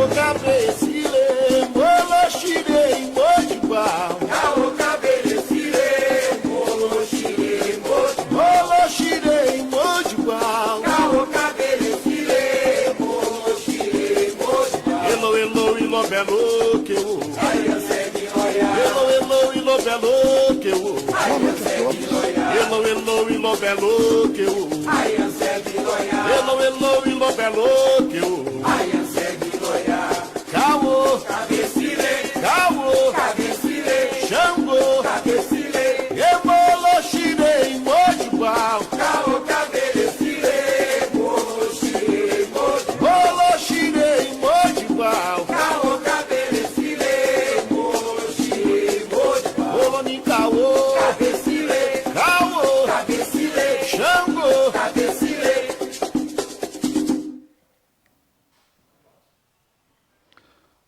cabecile, molo xire, mojibal. Caô cabecile, molo xire, mojibal. Molo xire, mojibal. Caô cabecile, molo xire, mojibal. Elo, elo, ilo, belo, que o. Aí segue olha. Elo, elo, ilo, belo, que o. Aí segue olha. Elo, elo, ilo, belo, que o. Aí segue olha. Elo, elo, ilo, belo, que o. Aí segue olha. Caô, Cabecile, caô, cabecile, Xangô, cabecile. emolo, xire, mojibal. Caô cabecile, molo xire, mojibal. Molo xire, mojibal. Caô cabecile, molo xire, mojibal. Molo ni caô, Cabecile, caô, cabecile, Xangô. cabecile.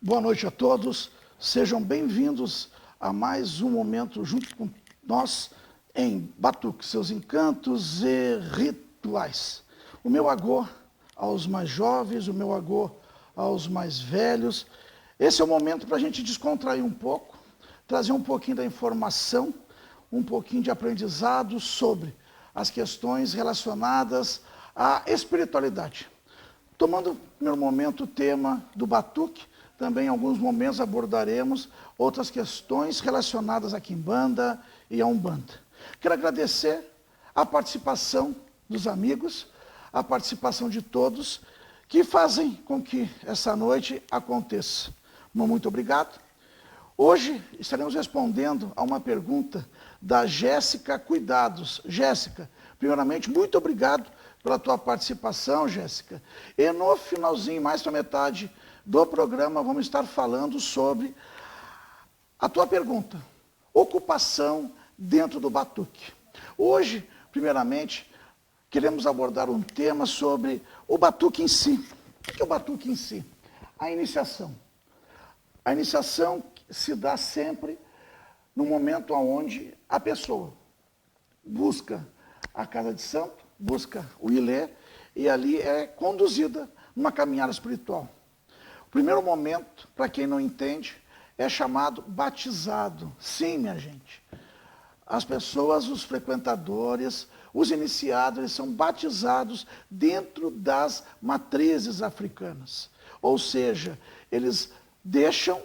Boa noite a todos, sejam bem-vindos a mais um momento junto com nós em Batuque, seus encantos e rituais. O meu agô aos mais jovens, o meu agô aos mais velhos. Esse é o momento para a gente descontrair um pouco, trazer um pouquinho da informação, um pouquinho de aprendizado sobre as questões relacionadas à espiritualidade. Tomando no primeiro momento o tema do Batuque, também em alguns momentos abordaremos outras questões relacionadas à quimbanda e à umbanda. Quero agradecer a participação dos amigos, a participação de todos que fazem com que essa noite aconteça. Muito obrigado. Hoje estaremos respondendo a uma pergunta da Jéssica Cuidados. Jéssica, primeiramente, muito obrigado pela tua participação, Jéssica. E no finalzinho, mais para metade do programa, vamos estar falando sobre a tua pergunta, ocupação dentro do batuque. Hoje, primeiramente, queremos abordar um tema sobre o batuque em si. O que é o batuque em si? A iniciação. A iniciação se dá sempre no momento onde a pessoa busca a casa de santo, busca o ilê, e ali é conduzida numa caminhada espiritual. O primeiro momento, para quem não entende, é chamado batizado. Sim, minha gente. As pessoas, os frequentadores, os iniciados, eles são batizados dentro das matrizes africanas. Ou seja, eles deixam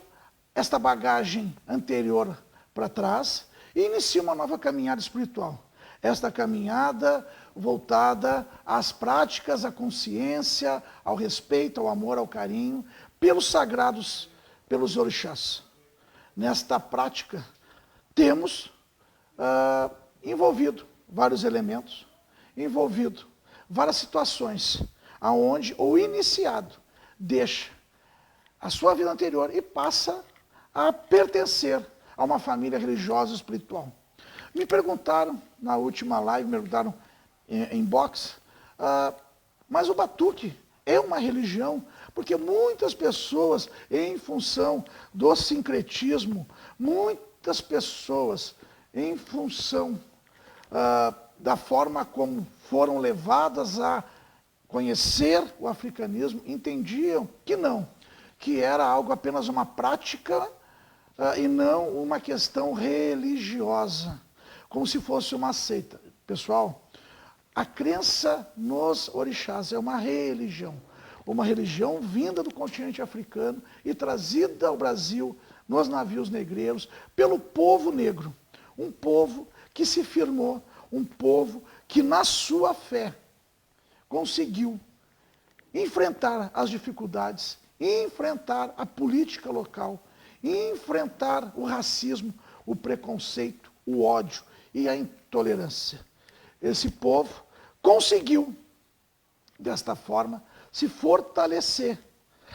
esta bagagem anterior para trás e iniciam uma nova caminhada espiritual. Esta caminhada voltada às práticas, à consciência, ao respeito, ao amor, ao carinho, pelos sagrados, pelos orixás. Nesta prática, temos envolvido vários elementos, envolvido várias situações, aonde o iniciado deixa a sua vida anterior e passa a pertencer a uma família religiosa e espiritual. Me perguntaram, na última live, me perguntaram em box, mas o batuque é uma religião? Porque muitas pessoas, em função do sincretismo, muitas pessoas, em função da forma como foram levadas a conhecer o africanismo, entendiam que não, que era algo apenas uma prática e não uma questão religiosa, como se fosse uma seita. Pessoal, a crença nos orixás é uma religião vinda do continente africano e trazida ao Brasil nos navios negreiros pelo povo negro. Um povo que se firmou, um povo que na sua fé conseguiu enfrentar as dificuldades, enfrentar a política local, enfrentar o racismo, o preconceito, o ódio e a intolerância. Esse povo conseguiu, desta forma, se fortalecer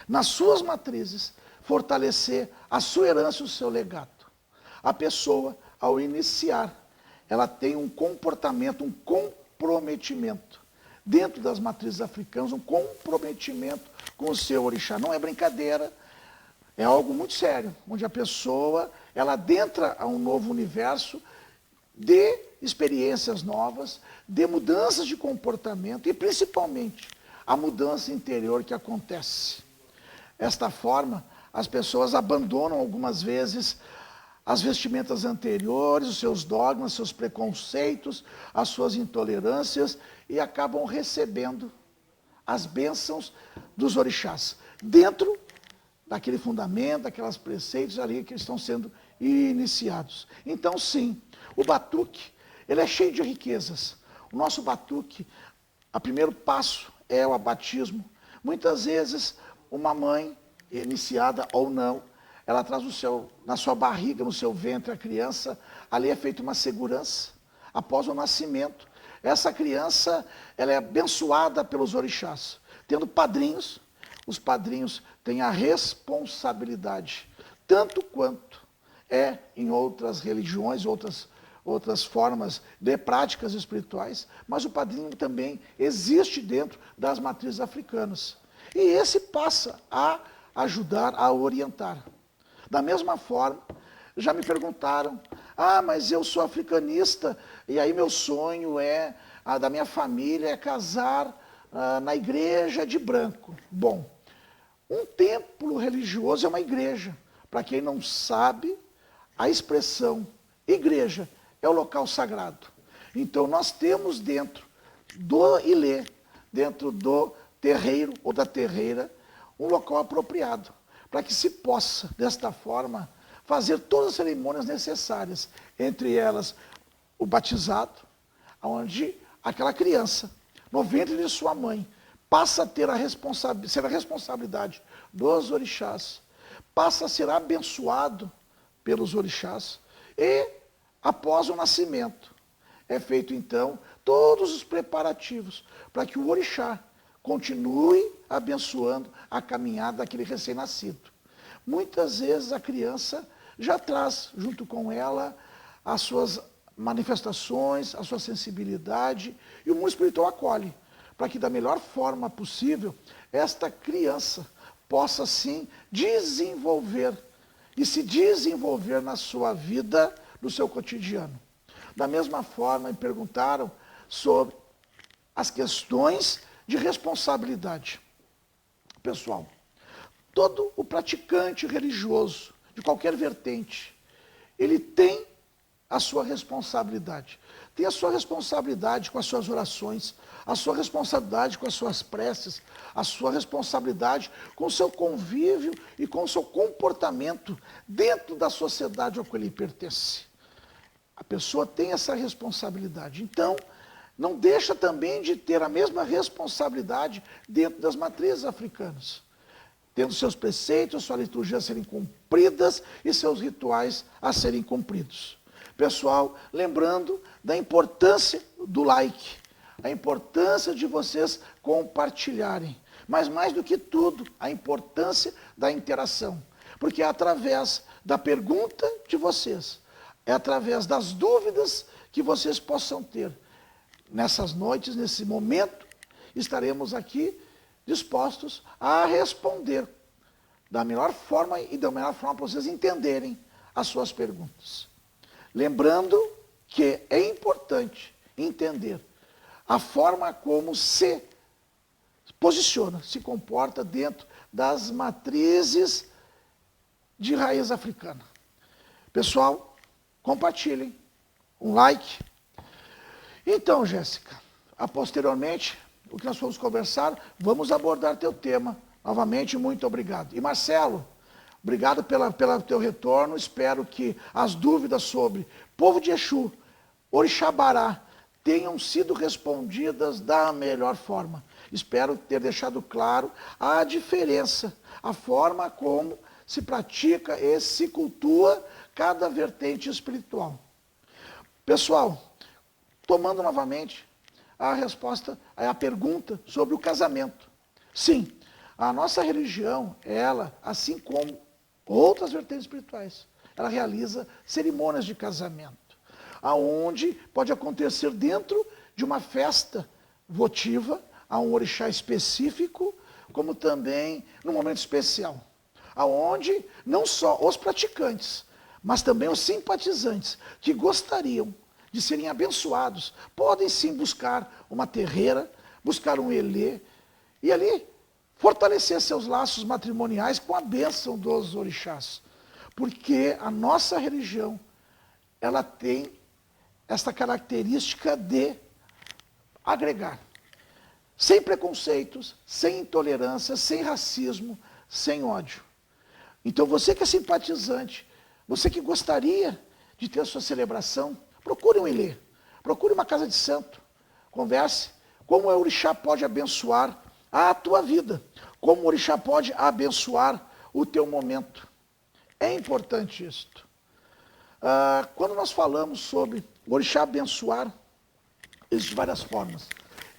nas suas matrizes, fortalecer a sua herança e o seu legado. A pessoa, ao iniciar, ela tem um comportamento, um comprometimento dentro das matrizes africanas, um comprometimento com o seu orixá. Não é brincadeira, é algo muito sério, onde a pessoa, ela adentra a um novo universo de experiências novas, de mudanças de comportamento e, principalmente, a mudança interior que acontece. esta forma, as pessoas abandonam algumas vezes as vestimentas anteriores, os seus dogmas, seus preconceitos, as suas intolerâncias e acabam recebendo as bênçãos dos orixás, dentro daquele fundamento, daquelas preceitos ali que estão sendo iniciados. Então, sim, o batuque, ele é cheio de riquezas. O nosso batuque, o primeiro passo é o batismo. Muitas vezes, uma mãe, iniciada ou não, ela traz na sua barriga, no seu ventre, a criança, ali é feita uma segurança, após o nascimento. Essa criança, ela é abençoada pelos orixás, tendo padrinhos. Os padrinhos têm a responsabilidade, tanto quanto é em outras religiões, outras formas de práticas espirituais, mas o padrinho também existe dentro das matrizes africanas. E esse passa a ajudar, a orientar. Da mesma forma, já me perguntaram, mas eu sou africanista, e aí meu sonho da minha família é casar na igreja de branco. Bom, um templo religioso é uma igreja. Para quem não sabe, a expressão igreja é o local sagrado. Então nós temos dentro do ilê, dentro do terreiro ou da terreira, um local apropriado, para que se possa, desta forma, fazer todas as cerimônias necessárias, entre elas o batizado, onde aquela criança, no ventre de sua mãe, passa a ter ser a responsabilidade dos orixás, passa a ser abençoado pelos orixás, e após o nascimento, é feito então todos os preparativos para que o orixá continue abençoando a caminhada daquele recém-nascido. Muitas vezes a criança já traz junto com ela as suas manifestações, a sua sensibilidade, e o mundo espiritual acolhe, para que da melhor forma possível, esta criança possa sim desenvolver, e se desenvolver na sua vida, no seu cotidiano. Da mesma forma, me perguntaram sobre as questões de responsabilidade. Pessoal, todo o praticante religioso, de qualquer vertente, ele tem a sua responsabilidade. Tem a sua responsabilidade com as suas orações, a sua responsabilidade com as suas preces, a sua responsabilidade com o seu convívio e com o seu comportamento dentro da sociedade ao qual ele pertence. A pessoa tem essa responsabilidade. Então, não deixa também de ter a mesma responsabilidade dentro das matrizes africanas, tendo seus preceitos, sua liturgia a serem cumpridas e seus rituais a serem cumpridos. Pessoal, lembrando da importância do like, a importância de vocês compartilharem, mas mais do que tudo, a importância da interação, porque é através da pergunta de vocês, é através das dúvidas que vocês possam ter. Nessas noites, nesse momento, estaremos aqui dispostos a responder da melhor forma e da melhor forma para vocês entenderem as suas perguntas. Lembrando que é importante entender a forma como se posiciona, se comporta dentro das matrizes de raiz africana. Pessoal, compartilhem, um like. Então, Jéssica, posteriormente, o que nós vamos conversar, vamos abordar teu tema. Novamente, muito obrigado. E Marcelo, obrigado pelo teu retorno. Espero que as dúvidas sobre povo de Exu, Orixabará, tenham sido respondidas da melhor forma. Espero ter deixado claro a diferença, a forma como se pratica e se cultua cada vertente espiritual. Pessoal, tomando novamente a resposta, a pergunta sobre o casamento. Sim, a nossa religião, ela, assim como outras vertentes espirituais, ela realiza cerimônias de casamento, aonde pode acontecer dentro de uma festa votiva, a um orixá específico, como também num momento especial, aonde não só os praticantes, mas também os simpatizantes que gostariam de serem abençoados, podem sim buscar uma terreira, buscar um elê, e ali fortalecer seus laços matrimoniais com a bênção dos orixás. Porque a nossa religião, ela tem essa característica de agregar. Sem preconceitos, sem intolerância, sem racismo, sem ódio. Então você que é simpatizante, você que gostaria de ter a sua celebração, procure um ilê, procure uma casa de santo, converse como o orixá pode abençoar a tua vida, como o orixá pode abençoar o teu momento. É importante isto. Quando nós falamos sobre o orixá abençoar, existem várias formas.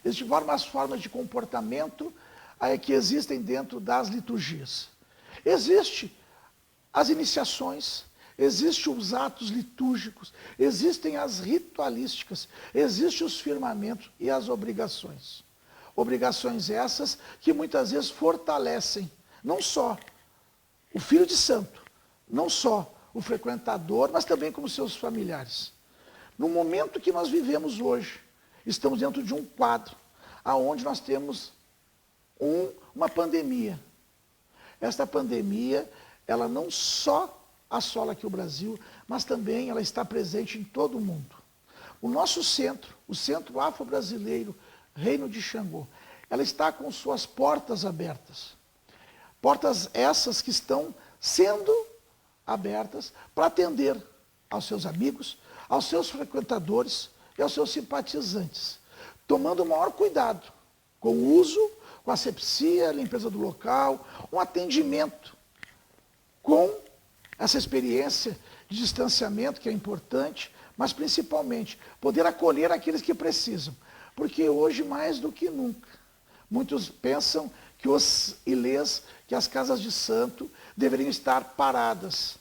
Existem várias formas de comportamento que existem dentro das liturgias. Existem as iniciações, existem os atos litúrgicos, existem as ritualísticas, existem os firmamentos e as obrigações. Obrigações essas que muitas vezes fortalecem não só o filho de santo, não só o frequentador, mas também como seus familiares. No momento que nós vivemos hoje, estamos dentro de um quadro onde nós temos uma pandemia. Esta pandemia, ela não só assola aqui o Brasil, mas também ela está presente em todo o mundo. O nosso centro, o Centro Afro-Brasileiro, Reino de Xangô, ela está com suas portas abertas. Portas essas que estão sendo abertas para atender aos seus amigos, aos seus frequentadores e aos seus simpatizantes, tomando o maior cuidado com o uso, com a asepsia, a limpeza do local, um atendimento com essa experiência de distanciamento que é importante, mas principalmente poder acolher aqueles que precisam. Porque hoje, mais do que nunca, muitos pensam que os ilês, que as casas de santo deveriam estar paradas.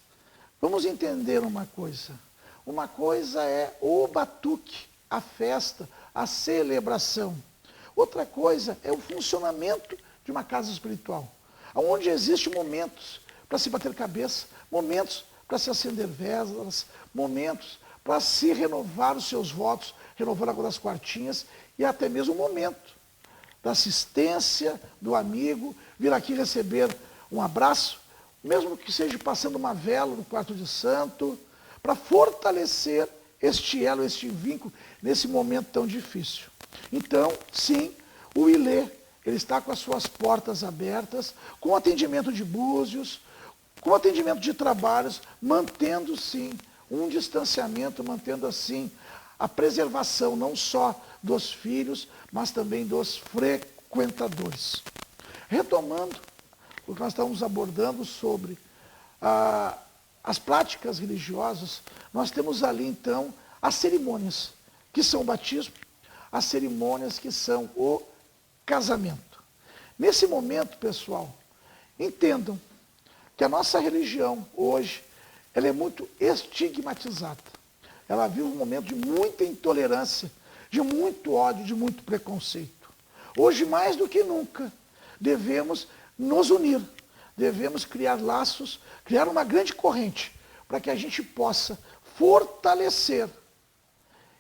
Vamos entender uma coisa. Uma coisa é o batuque, a festa, a celebração. Outra coisa é o funcionamento de uma casa espiritual, onde existem momentos para se bater cabeça, momentos para se acender velas, momentos para se renovar os seus votos, renovar agora as quartinhas, e até mesmo o momento da assistência do amigo, vir aqui receber um abraço, mesmo que seja passando uma vela no quarto de santo, para fortalecer este elo, este vínculo, nesse momento tão difícil. Então, sim, o ilê, ele está com as suas portas abertas, com atendimento de búzios, com atendimento de trabalhos, mantendo, sim, um distanciamento, mantendo, assim, a preservação não só dos filhos, mas também dos frequentadores. Retomando o que nós estamos abordando sobre as práticas religiosas, nós temos ali, então, as cerimônias, que são o batismo, as cerimônias que são o casamento. Nesse momento, pessoal, entendam que a nossa religião, hoje, ela é muito estigmatizada. Ela vive um momento de muita intolerância, de muito ódio, de muito preconceito. Hoje, mais do que nunca, devemos nos unir, devemos criar laços, criar uma grande corrente, para que a gente possa fortalecer,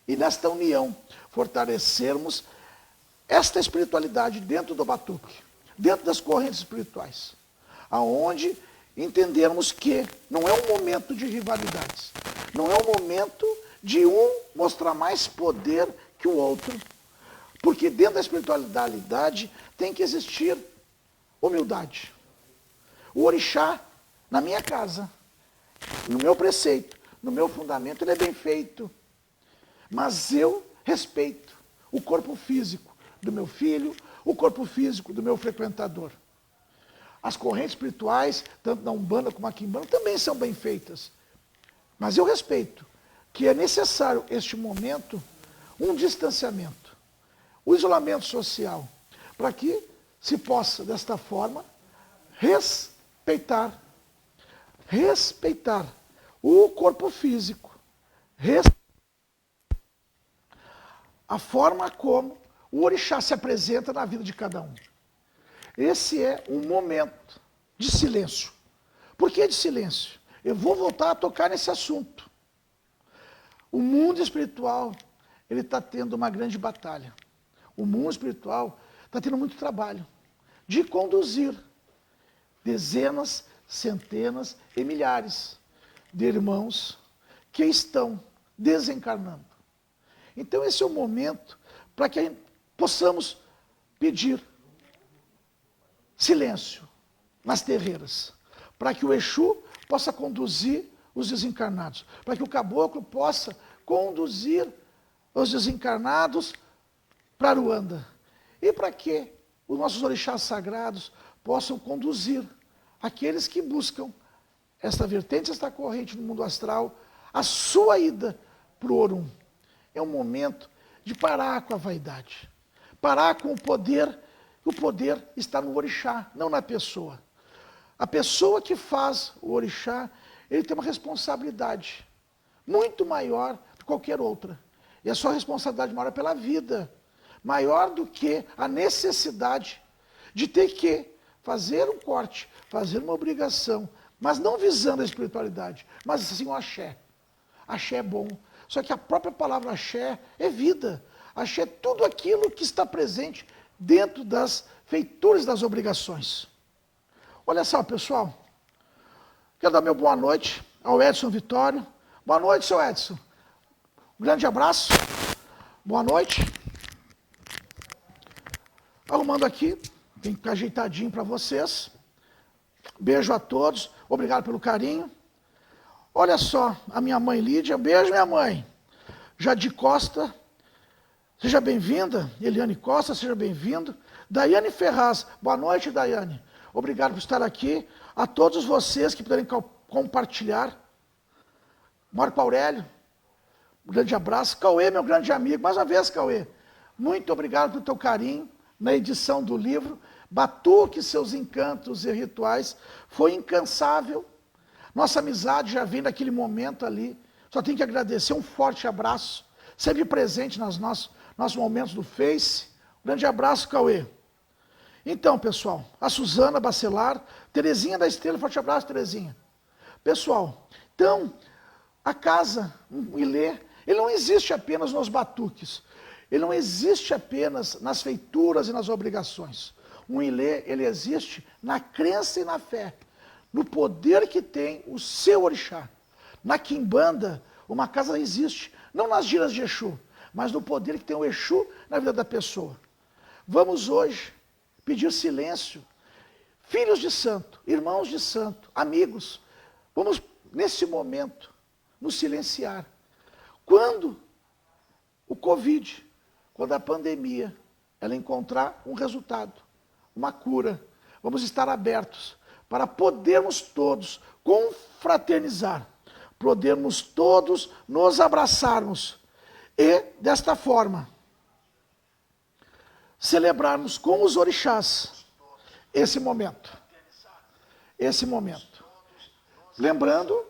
e nesta união, fortalecermos esta espiritualidade dentro do batuque, dentro das correntes espirituais, aonde entendermos que não é um momento de rivalidades, não é um momento de um mostrar mais poder que o outro, porque dentro da espiritualidade tem que existir humildade. O orixá, na minha casa, no meu preceito, no meu fundamento, ele é bem feito, mas eu respeito o corpo físico do meu filho, o corpo físico do meu frequentador. As correntes espirituais, tanto na Umbanda como aqui em Quimbanda, também são bem feitas. Mas eu respeito que é necessário, este momento, um distanciamento, o isolamento social, para que se possa, desta forma, respeitar o corpo físico, a forma como o orixá se apresenta na vida de cada um. Esse é um momento de silêncio. Por que de silêncio? Eu vou voltar a tocar nesse assunto. O mundo espiritual, ele está tendo uma grande batalha. O mundo espiritual está tendo muito trabalho. de conduzir dezenas, centenas e milhares de irmãos que estão desencarnando. Então esse é o momento para que possamos pedir silêncio nas terreiras, para que o Exu possa conduzir os desencarnados, para que o caboclo possa conduzir os desencarnados para Aruanda, e para que os nossos orixás sagrados possam conduzir aqueles que buscam esta vertente, esta corrente no mundo astral, a sua ida para o Orum. É um momento de parar com a vaidade, parar com o poder está no orixá, não na pessoa. A pessoa que faz o orixá, ele tem uma responsabilidade muito maior do que qualquer outra. E a sua responsabilidade maior é pela vida, maior do que a necessidade de ter que fazer um corte, fazer uma obrigação, mas não visando a espiritualidade, mas sim o axé. Axé é bom. Só que a própria palavra axé é vida. Axé é tudo aquilo que está presente dentro das feituras das obrigações. Olha só, pessoal. Quero dar meu boa noite ao Edson Vitório. Boa noite, seu Edson. Um grande abraço. Boa noite. Arrumando aqui, tem que ficar ajeitadinho para vocês. Beijo a todos. Obrigado pelo carinho. Olha só, a minha mãe Lídia. Beijo, minha mãe. Jade Costa. Seja bem-vinda. Eliane Costa, seja bem-vindo. Daiane Ferraz. Boa noite, Daiane. Obrigado por estar aqui. A todos vocês que puderem compartilhar. Marco Aurélio. Um grande abraço. Cauê, meu grande amigo. Mais uma vez, Cauê. Muito obrigado pelo teu carinho na edição do livro. Batuque, seus encantos e rituais. Foi incansável. Nossa amizade já vem daquele momento ali. Só tenho que agradecer. Um forte abraço. Sempre presente nos nossos momentos do Face. Um grande abraço, Cauê. Então, pessoal, a Suzana Bacelar, Terezinha da Estrela, forte abraço, Terezinha. Pessoal, então, a casa, o Ilê, ele não existe apenas nos batuques. Ele não existe apenas nas feituras e nas obrigações. Um Ilê, ele existe na crença e na fé, no poder que tem o seu orixá. Na quimbanda, uma casa existe, não nas giras de Exu, mas no poder que tem o Exu na vida da pessoa. Vamos hoje pedir silêncio. Filhos de santo, irmãos de santo, amigos, vamos nesse momento nos silenciar. Quando o Covid, quando a pandemia, ela encontrar um resultado, uma cura, vamos estar abertos para podermos todos confraternizar, podermos todos nos abraçarmos e, desta forma, celebrarmos com os orixás esse momento. Esse momento. Lembrando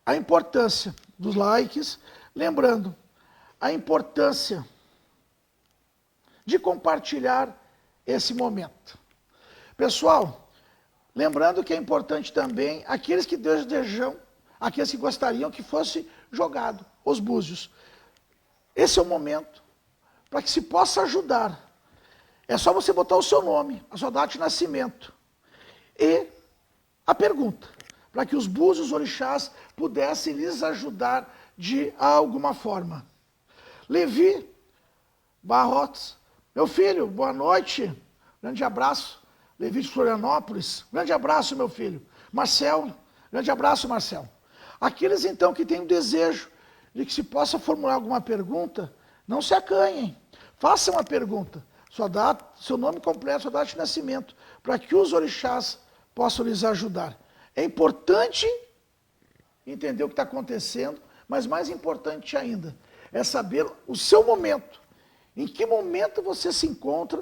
a importância dos likes, lembrando a importância de compartilhar esse momento. Pessoal, lembrando que é importante também aqueles que desejam, aqueles que gostariam que fosse jogado os búzios. Esse é o momento para que se possa ajudar. É só você botar o seu nome, a sua data de nascimento. E a pergunta, para que os búzios orixás pudessem lhes ajudar de alguma forma. Levi Barrotes, meu filho, boa noite. Grande abraço. Levi de Florianópolis, grande abraço, meu filho. Marcel, grande abraço, Marcel. Aqueles, então, que têm o desejo de que se possa formular alguma pergunta, não se acanhem. Façam uma pergunta. Sua data, seu nome completo, sua data de nascimento, para que os orixás possam lhes ajudar. É importante entender o que está acontecendo, mas mais importante ainda é saber o seu momento. Em que momento você se encontra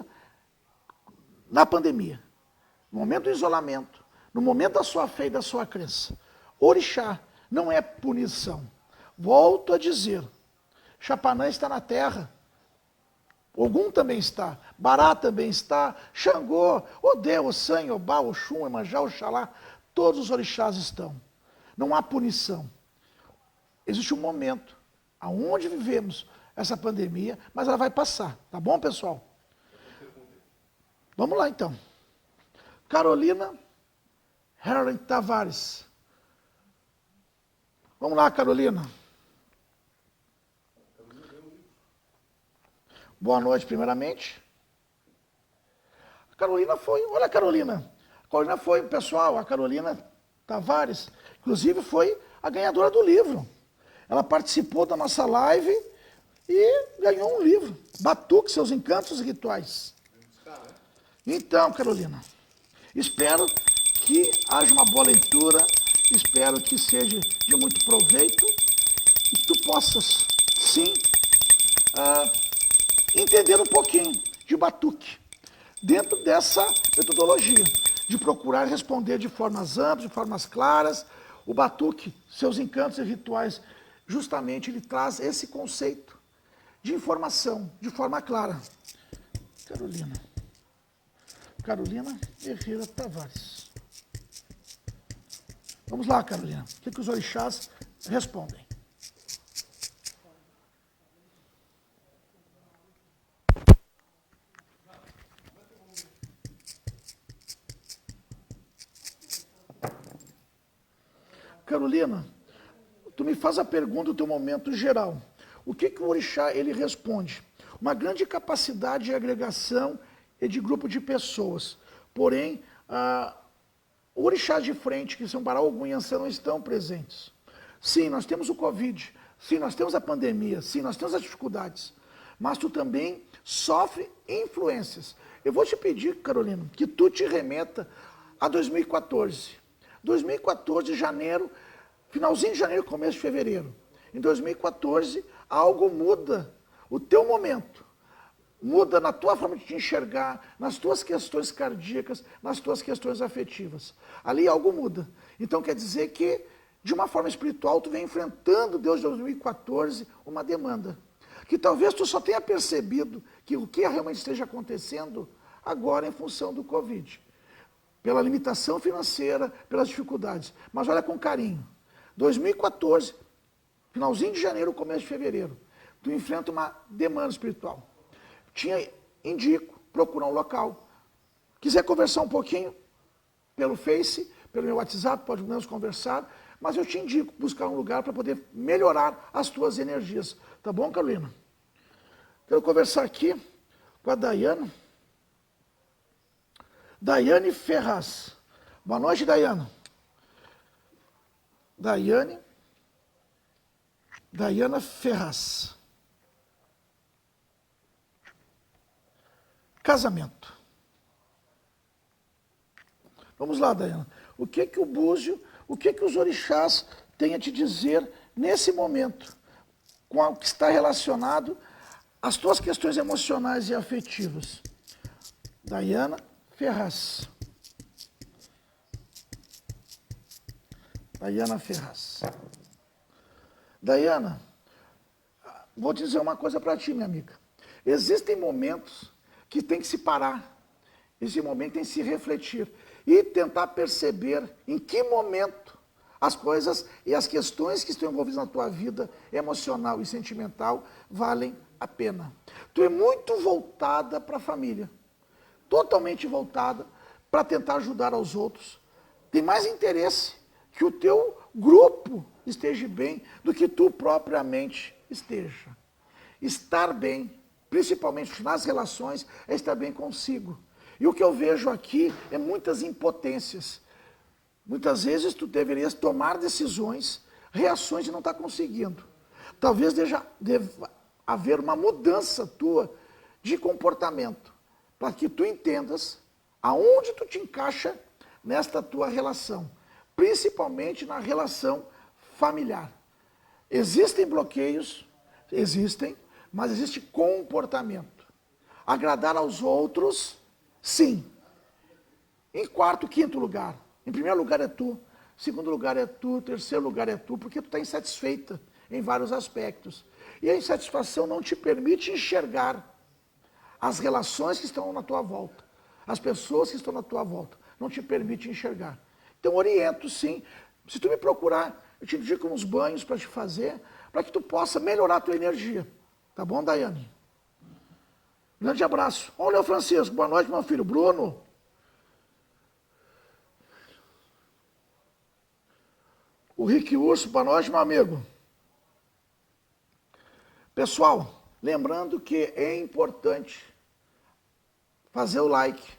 na pandemia? No momento do isolamento, no momento da sua fé e da sua crença. Orixá não é punição. Volto a dizer, Xapanã está na terra, Ogum também está, Bará também está, Xangô, Odê, Ossan, Obá, Oxum, Emanjá, Oxalá, todos os orixás estão. Não há punição. Existe um momento, aonde vivemos, essa pandemia, mas ela vai passar, tá bom, pessoal? Vamos lá, então. Carolina Herlen Tavares. Vamos lá, Carolina. Boa noite, primeiramente. A Carolina foi, olha a Carolina. A Carolina foi, pessoal, a Carolina Tavares, inclusive foi a ganhadora do livro. Ela participou da nossa live e ganhou um livro, Batuque, Seus Encantos e Rituais. Então, Carolina, espero que haja uma boa leitura, espero que seja de muito proveito e que tu possas, sim, entender um pouquinho de batuque, dentro dessa metodologia, de procurar responder de formas amplas, de formas claras. O batuque, seus encantos e rituais, justamente ele traz esse conceito de informação, de forma clara. Carolina Herrera Tavares. Vamos lá, Carolina. O que os orixás respondem? Carolina, tu me faz a pergunta do teu momento geral. O que o orixá ele responde? Uma grande capacidade de agregação e de grupo de pessoas. Porém, o orixá de frente, que são Baraú e Yansan, não estão presentes. Sim, nós temos o Covid. Sim, nós temos a pandemia. Sim, nós temos as dificuldades. Mas tu também sofre influências. Eu vou te pedir, Carolina, que tu te remeta a 2014. 2014, janeiro, finalzinho de janeiro, começo de fevereiro. Em 2014, algo muda o teu momento. Muda na tua forma de te enxergar, nas tuas questões cardíacas, nas tuas questões afetivas. Ali algo muda. Então quer dizer que, de uma forma espiritual, tu vem enfrentando, Deus de 2014, uma demanda. Que talvez tu só tenha percebido que o que realmente esteja acontecendo agora em função do Covid. Pela limitação financeira, pelas dificuldades. Mas olha com carinho. 2014, finalzinho de janeiro, começo de fevereiro, tu enfrenta uma demanda espiritual. Indico, procurar um local. Quiser conversar um pouquinho pelo Face, pelo meu WhatsApp, pode menos conversar, mas eu te indico buscar um lugar para poder melhorar as tuas energias. Tá bom, Carolina? Quero conversar aqui com a Daiane. Daiane Ferraz. Boa noite, Daiane. Daiana Ferraz. Casamento. Vamos lá, Daiana. O que o búzio, o que os orixás têm a te dizer nesse momento, com o que está relacionado às tuas questões emocionais e afetivas? Daiana Ferraz. Daiana Ferraz. Daiana, vou dizer uma coisa para ti, minha amiga. Existem momentos que tem que se parar. Esse momento tem que se refletir e tentar perceber em que momento as coisas e as questões que estão envolvidas na tua vida emocional e sentimental valem a pena. Tu é muito voltada para a família. Totalmente voltada para tentar ajudar aos outros. Tem mais interesse que o teu grupo esteja bem do que tu propriamente esteja. Estar bem, principalmente nas relações, é estar bem consigo. E o que eu vejo aqui é muitas impotências. Muitas vezes tu deverias tomar decisões, reações e não está conseguindo. Talvez deva haver uma mudança tua de comportamento, para que tu entendas aonde tu te encaixa nesta tua relação, principalmente na relação familiar. Existem bloqueios, mas existe comportamento. Agradar aos outros, sim. Em quarto, quinto lugar. Em primeiro lugar é tu, segundo lugar é tu, terceiro lugar é tu, porque tu está insatisfeita em vários aspectos. E a insatisfação não te permite enxergar as relações que estão na tua volta, as pessoas que estão na tua volta, não te permite enxergar. Então oriento sim, se tu me procurar, eu te indico uns banhos para te fazer, para que tu possa melhorar a tua energia. Tá bom, Daiane? Grande abraço. Olha o Francisco, boa noite, meu filho. Bruno. O Rick Urso, boa noite, meu amigo. Pessoal, lembrando que é importante fazer o like,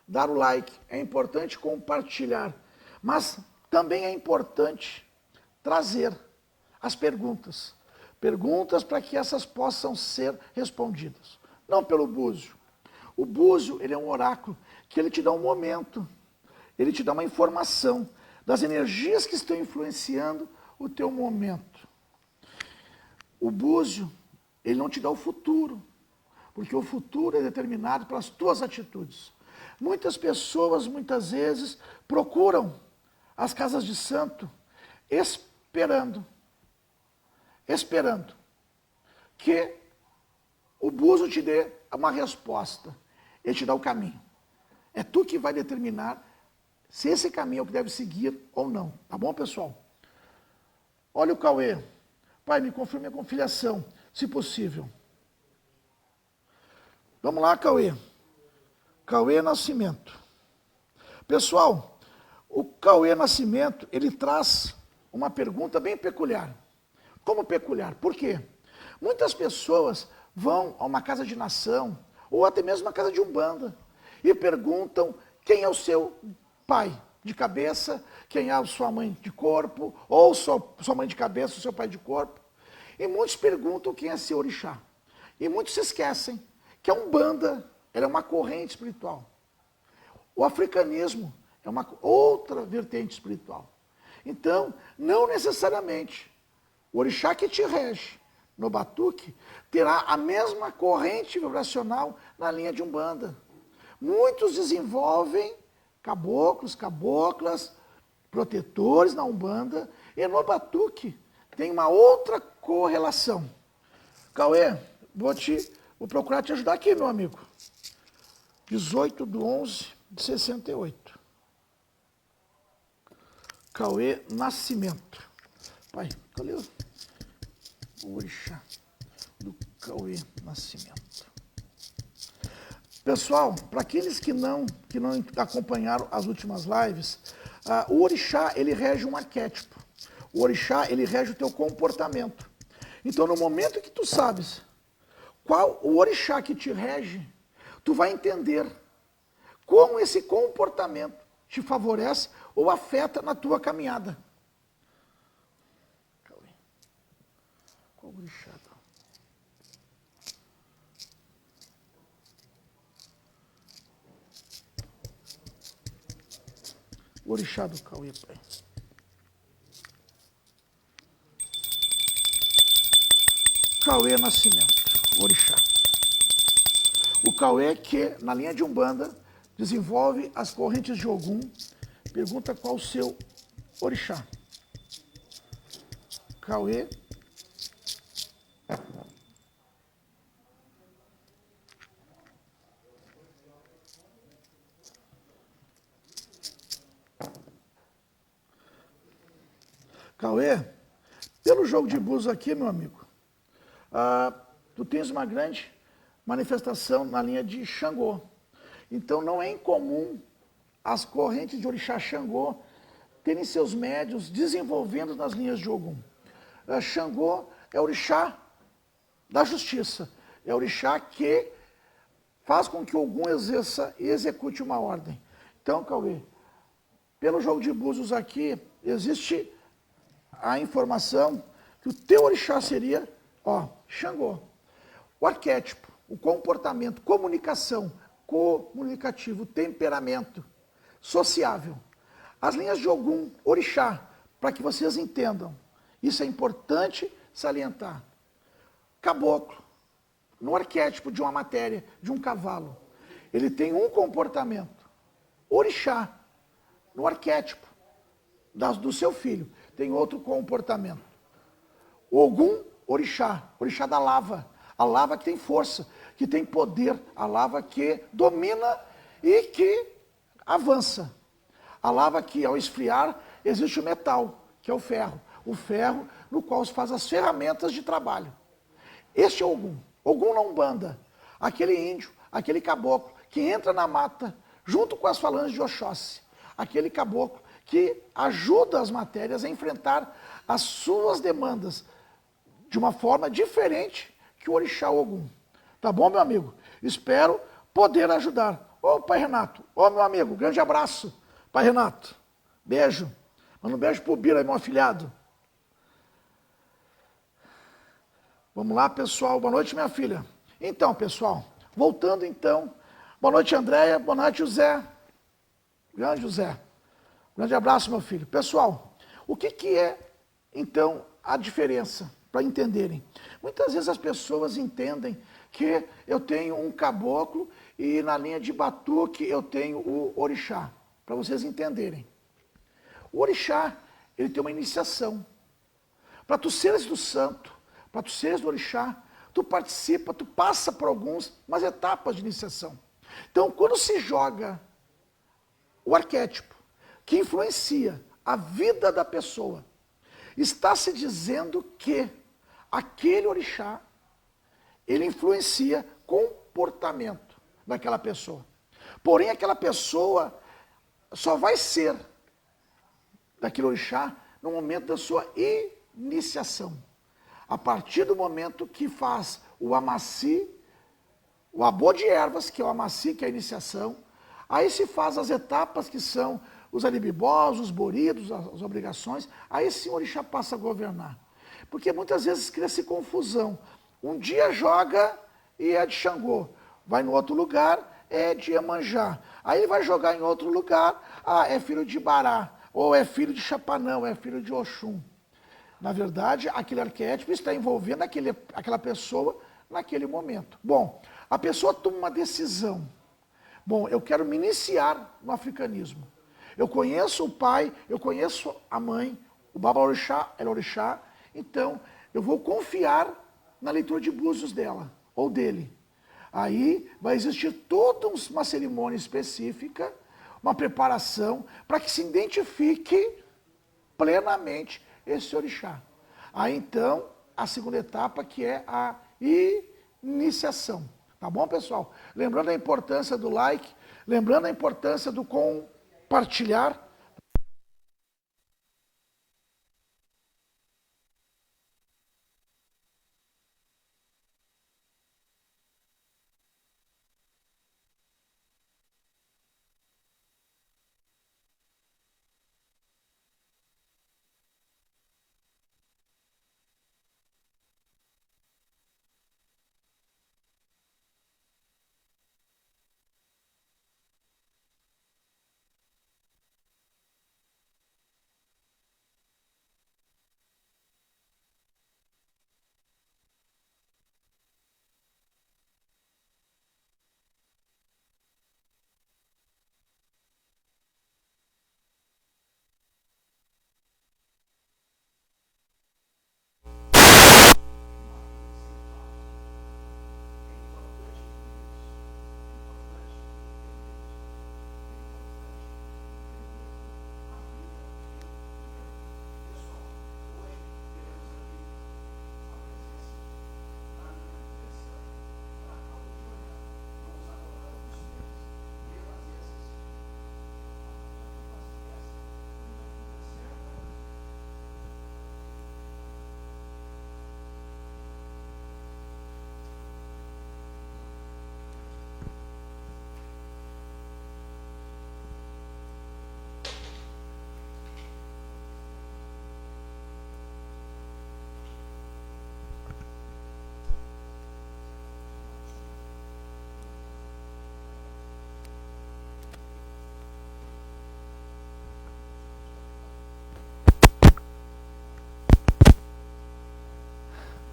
dar o like, é importante compartilhar, mas também é importante trazer as perguntas. Perguntas para que essas possam ser respondidas. Não pelo Búzio. O Búzio, ele é um oráculo que ele te dá um momento, ele te dá uma informação das energias que estão influenciando o teu momento. O Búzio, ele não te dá o futuro, porque o futuro é determinado pelas tuas atitudes. Muitas pessoas, muitas vezes, procuram as casas de santo esperando que o Búzio te dê uma resposta. Ele te dá o caminho. É tu que vai determinar se esse caminho é o que deve seguir ou não. Tá bom, pessoal? Olha o Cauê. Pai, me confirme a filiação, se possível. Vamos lá, Cauê. Cauê Nascimento. Pessoal, o Cauê Nascimento, ele traz uma pergunta bem peculiar. Como peculiar? Por quê? Muitas pessoas vão a uma casa de nação, ou até mesmo uma casa de umbanda, e perguntam quem é o seu pai de cabeça, quem é a sua mãe de corpo, ou sua mãe de cabeça, o seu pai de corpo. E muitos perguntam quem é seu orixá. E muitos se esquecem que a umbanda ela é uma corrente espiritual. O africanismo é uma outra vertente espiritual. Então, não necessariamente o orixá que te rege no batuque terá a mesma corrente vibracional na linha de umbanda. Muitos desenvolvem caboclos, caboclas, protetores na umbanda, e no batuque tem uma outra correlação. Cauê, vou procurar te ajudar aqui, meu amigo. 18/11/68. Cauê Nascimento. Pai, cadê o orixá do Cauê Nascimento? Pessoal, para aqueles que não acompanharam as últimas lives, o orixá, ele rege um arquétipo. O orixá, ele rege o teu comportamento. Então, no momento que tu sabes qual o orixá que te rege, tu vai entender como esse comportamento te favorece ou afeta na tua caminhada. Qual orixá? O orixá do Cauê, pai. Cauê Nascimento, orixá. O Cauê que, na linha de umbanda, desenvolve as correntes de Ogum, pergunta qual o seu orixá. Cauê. Cauê, pelo jogo de búzios aqui, meu amigo, tu tens uma grande manifestação na linha de Xangô. Então não é incomum as correntes de orixá Xangô terem seus médios desenvolvendo nas linhas de Ogum. Xangô é orixá da justiça, é orixá que faz com que Ogum exerça e execute uma ordem. Então, Cauê, pelo jogo de búzios aqui, existe a informação que o teu orixá seria, Xangô. O arquétipo, o comportamento, comunicação, comunicativo, temperamento, sociável. As linhas de Ogum, orixá, para que vocês entendam. Isso é importante salientar. Caboclo, no arquétipo de uma matéria, de um cavalo, ele tem um comportamento. Orixá, no arquétipo do seu filho, tem outro comportamento. Ogum, orixá da lava. A lava que tem força, que tem poder, a lava que domina e que avança. A lava que, ao esfriar, existe o metal, que é o ferro. O ferro no qual se faz as ferramentas de trabalho. Este é o Ogum. Ogum na Umbanda, aquele índio, aquele caboclo que entra na mata junto com as falanges de Oxóssi, aquele caboclo que ajuda as matérias a enfrentar as suas demandas de uma forma diferente que o orixá Ogum. Tá bom, meu amigo? Espero poder ajudar. Ô, Pai Renato, ô, meu amigo, grande abraço. Pai Renato, beijo. Manda um beijo pro Bira, meu afilhado. Vamos lá, pessoal. Boa noite, minha filha. Então, pessoal, voltando então. Boa noite, Andréia. Boa noite, José. Grande José. Grande abraço, meu filho. Pessoal, o que é, então, a diferença, para entenderem? Muitas vezes as pessoas entendem que eu tenho um caboclo e na linha de batuque eu tenho o orixá. Para vocês entenderem. O orixá, ele tem uma iniciação. Para tu seres do santo, para tu seres do orixá, tu participa, tu passa por umas etapas de iniciação. Então, quando se joga o arquétipo, que influencia a vida da pessoa, está se dizendo que aquele orixá, ele influencia comportamento daquela pessoa. Porém, aquela pessoa só vai ser daquele orixá no momento da sua iniciação. A partir do momento que faz o amaci, o abô de ervas, que é o amaci, que é a iniciação, aí se faz as etapas que são os alibibós, os boridos, as obrigações, aí sim o orixá passa a governar. Porque muitas vezes cria-se confusão. Um dia joga e é de Xangô, vai no outro lugar, é de Iemanjá. Aí ele vai jogar em outro lugar, é filho de Bará, ou é filho de Chapanão, é filho de Oxum. Na verdade, aquele arquétipo está envolvendo aquela pessoa naquele momento. Bom, a pessoa toma uma decisão. Bom, eu quero me iniciar no africanismo. Eu conheço o pai, eu conheço a mãe, o Baba Orixá, El Orixá, então eu vou confiar na leitura de búzios dela, ou dele. Aí vai existir toda uma cerimônia específica, uma preparação, para que se identifique plenamente esse orixá. Aí então, a segunda etapa, que é a iniciação. Tá bom, pessoal? Lembrando a importância do like, lembrando a importância do compartilhar.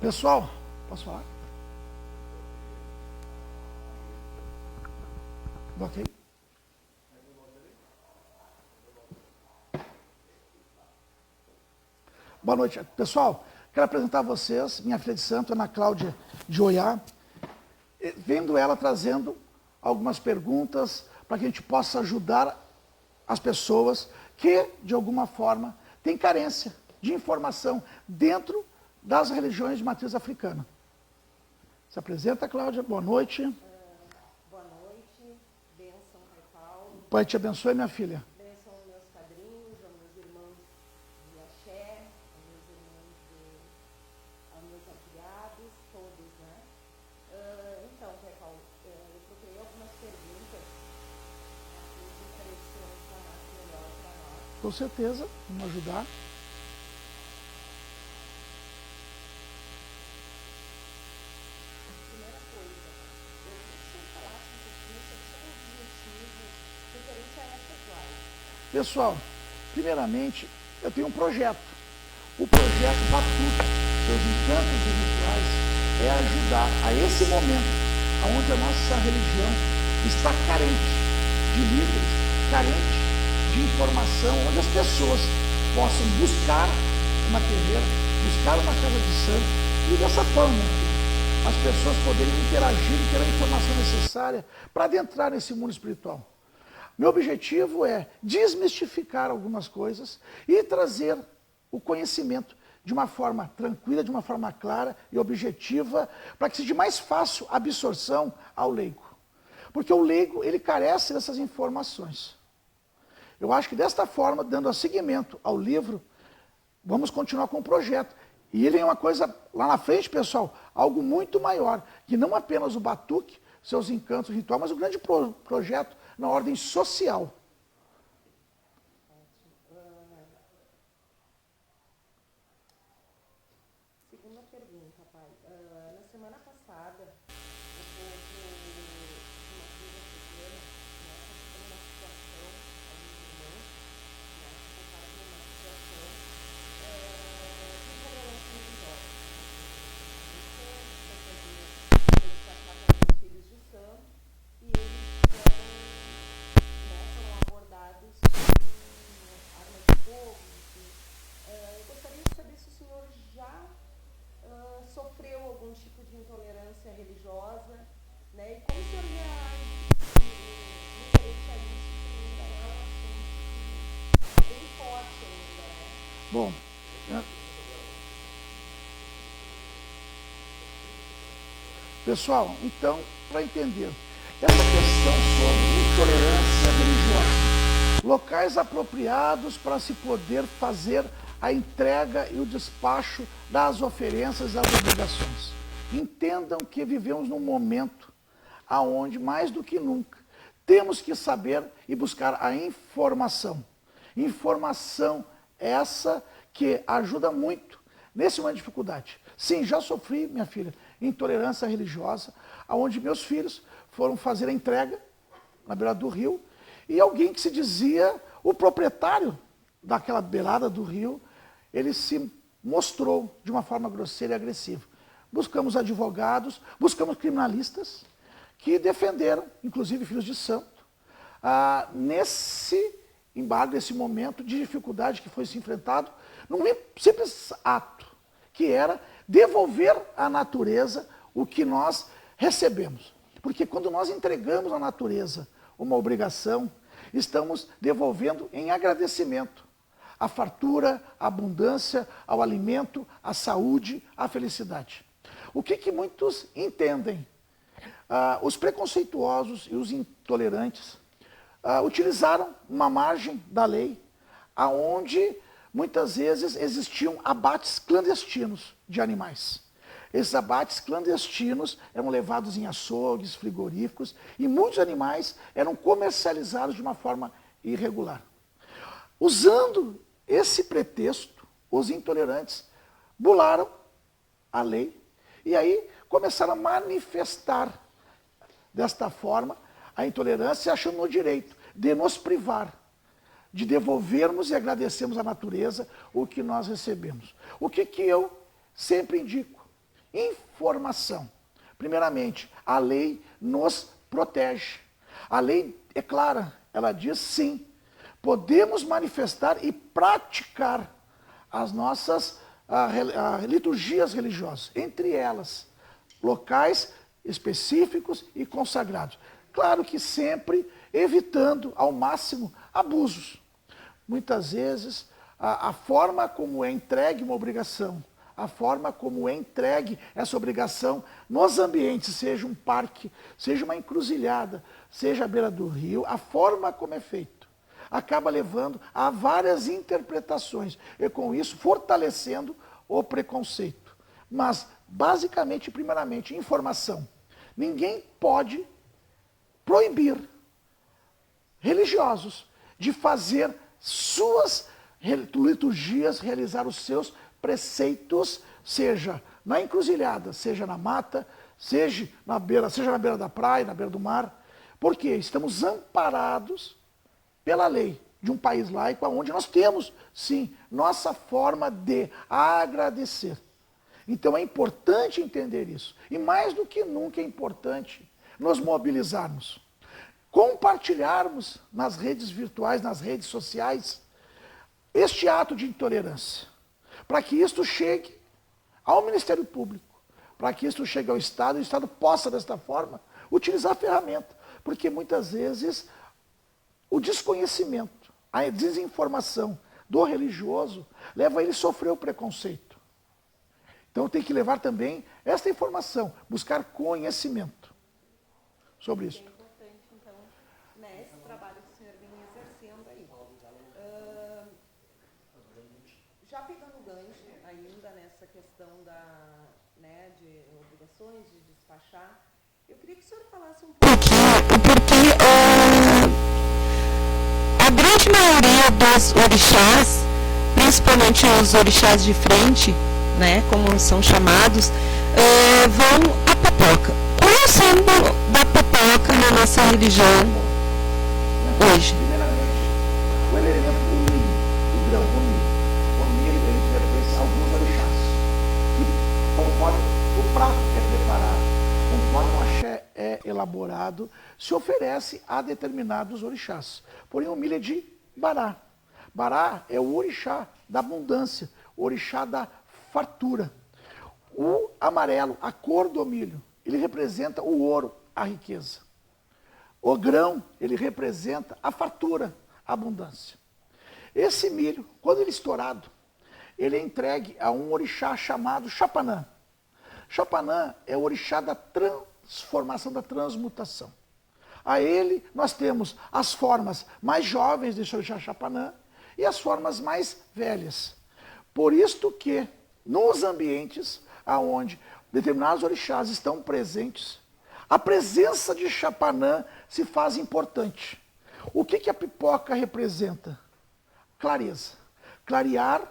Pessoal, posso falar? Ok? Boa noite. Pessoal, quero apresentar a vocês minha filha de santo, Ana Cláudia de Oiá, vendo ela trazendo algumas perguntas para que a gente possa ajudar as pessoas que, de alguma forma, têm carência de informação dentro das religiões de matriz africana. Se apresenta, Cláudia. Boa noite. Boa noite, bênção, Pai Paulo, Pai te abençoe, minha filha. bênção aos meus padrinhos, aos meus irmãos de axé, aos meus irmãos aos meus afiliados, todos, né? Então, Pai Paulo, eu procurei algumas perguntas que gostaria que o senhor explanasse melhor para nós. Com certeza, vamos ajudar. Primeira coisa, eu queria que o senhor falasse um pouquinho sobre o seu objetivo referente a essas lives. Pessoal, primeiramente, eu tenho um projeto. O projeto Batuque, seus encantos e rituais, é ajudar a esse momento, onde a nossa religião está carente de líderes, carente de informação, onde as pessoas possam buscar uma terreira, buscar uma casa de santo, e dessa forma, as pessoas poderem interagir e ter a informação necessária para adentrar nesse mundo espiritual. Meu objetivo é desmistificar algumas coisas e trazer o conhecimento de uma forma tranquila, de uma forma clara e objetiva, para que seja mais fácil a absorção ao leigo. Porque o leigo, ele carece dessas informações. Eu acho que desta forma, dando seguimento ao livro, vamos continuar com o projeto. E ele é uma coisa, lá na frente, pessoal, algo muito maior, que não apenas o batuque, seus encantos rituais, mas o grande projeto na ordem social. Segunda pergunta, pai. Na semana passada, o povo de uma tribo africana, né, passou por uma situação, alguns irmãos, né, passaram por uma situação de intolerância religiosa. Eles passaram por alguns filhos de santo e eles foram abordados com armas de fogo, enfim. Eu gostaria de saber se o senhor já sofreu algum tipo de intolerância religiosa, né? E como o senhor reage referente a isso, que ainda é um assunto bem forte ainda, né? Bom, pessoal, então, para entender, essa questão sobre intolerância religiosa, locais apropriados para se poder fazer a entrega e o despacho das oferenças e das obrigações. Entendam que vivemos num momento aonde, mais do que nunca, temos que saber e buscar a informação. Informação essa que ajuda muito nesse momento de dificuldade. Sim, já sofri, minha filha, intolerância religiosa, aonde meus filhos foram fazer a entrega na beirada do rio, e alguém que se dizia o proprietário daquela beirada do rio, ele se mostrou de uma forma grosseira e agressiva. Buscamos advogados, buscamos criminalistas que defenderam, inclusive filhos de santo, nesse embargo, nesse momento de dificuldade que foi se enfrentado, num simples ato, que era devolver à natureza o que nós recebemos. Porque quando nós entregamos à natureza uma obrigação, estamos devolvendo em agradecimento a fartura, a abundância, ao alimento, a saúde, a felicidade. O que muitos entendem? Os preconceituosos e os intolerantes utilizaram uma margem da lei, aonde muitas vezes existiam abates clandestinos de animais. Esses abates clandestinos eram levados em açougues, frigoríficos, e muitos animais eram comercializados de uma forma irregular. Usando esse pretexto, os intolerantes bularam a lei e aí começaram a manifestar desta forma a intolerância, achando no direito de nos privar, de devolvermos e agradecermos à natureza o que nós recebemos. O que eu sempre indico? Informação. Primeiramente, a lei nos protege. A lei é clara, ela diz sim, podemos manifestar e praticar as nossas liturgias religiosas, entre elas, locais específicos e consagrados. Claro que sempre evitando ao máximo abusos. Muitas vezes, a forma como é entregue uma obrigação a forma como é entregue essa obrigação nos ambientes, seja um parque, seja uma encruzilhada, seja à beira do rio, a forma como é feito, acaba levando a várias interpretações e com isso fortalecendo o preconceito. Mas, basicamente, primeiramente, informação. Ninguém pode proibir religiosos de fazer suas liturgias, realizar os seus preceitos, seja na encruzilhada, seja na mata, seja na beira da praia, na beira do mar, porque estamos amparados pela lei de um país laico, onde nós temos, sim, nossa forma de agradecer. Então é importante entender isso. E mais do que nunca é importante nos mobilizarmos, compartilharmos nas redes virtuais, nas redes sociais, este ato de intolerância, para que isto chegue ao Ministério Público, para que isto chegue ao Estado, e o Estado possa, desta forma, utilizar a ferramenta. Porque muitas vezes o desconhecimento, a desinformação do religioso leva ele a sofrer o preconceito. Então tem que levar também esta informação, buscar conhecimento sobre isso. É importante, então, né, esse trabalho que o senhor vem exercendo aí. Já pegando o gancho ainda nessa questão de obrigações de despachar, eu queria que o senhor falasse um pouco. Porque a grande maioria dos orixás, principalmente os orixás de frente, né, como são chamados, vão à popoca. Qual é o símbolo da popoca na nossa religião hoje? Primeiramente, o elemento do milho, o grão do milho. O milho ele pertence a alguns orixás. E conforme o prato que é preparado, conforme o axé é elaborado, se oferece a determinados orixás. Porém, o milho é de Bará. Bará é o orixá da abundância, o orixá da fartura. O amarelo, a cor do milho, ele representa o ouro, a riqueza. O grão, ele representa a fartura, a abundância. Esse milho, quando ele é estourado, ele é entregue a um orixá chamado Xapanã. Xapanã é o orixá da transformação, da transmutação. A ele, nós temos as formas mais jovens desse orixá Xapanã e as formas mais velhas. Por isto que, nos ambientes onde determinados orixás estão presentes, a presença de Xapanã se faz importante. O que a pipoca representa? Clareza. Clarear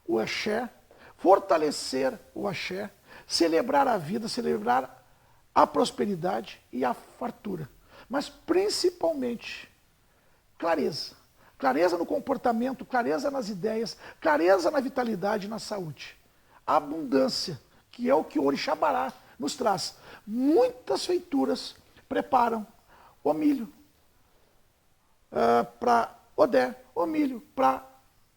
o axé, fortalecer o axé, celebrar a vida, celebrar a prosperidade e a fartura. Mas principalmente, clareza. Clareza no comportamento, clareza nas ideias, clareza na vitalidade e na saúde. A abundância, que é o que o orixá Bará nos traz. Muitas feituras preparam o milho para Odé, o milho para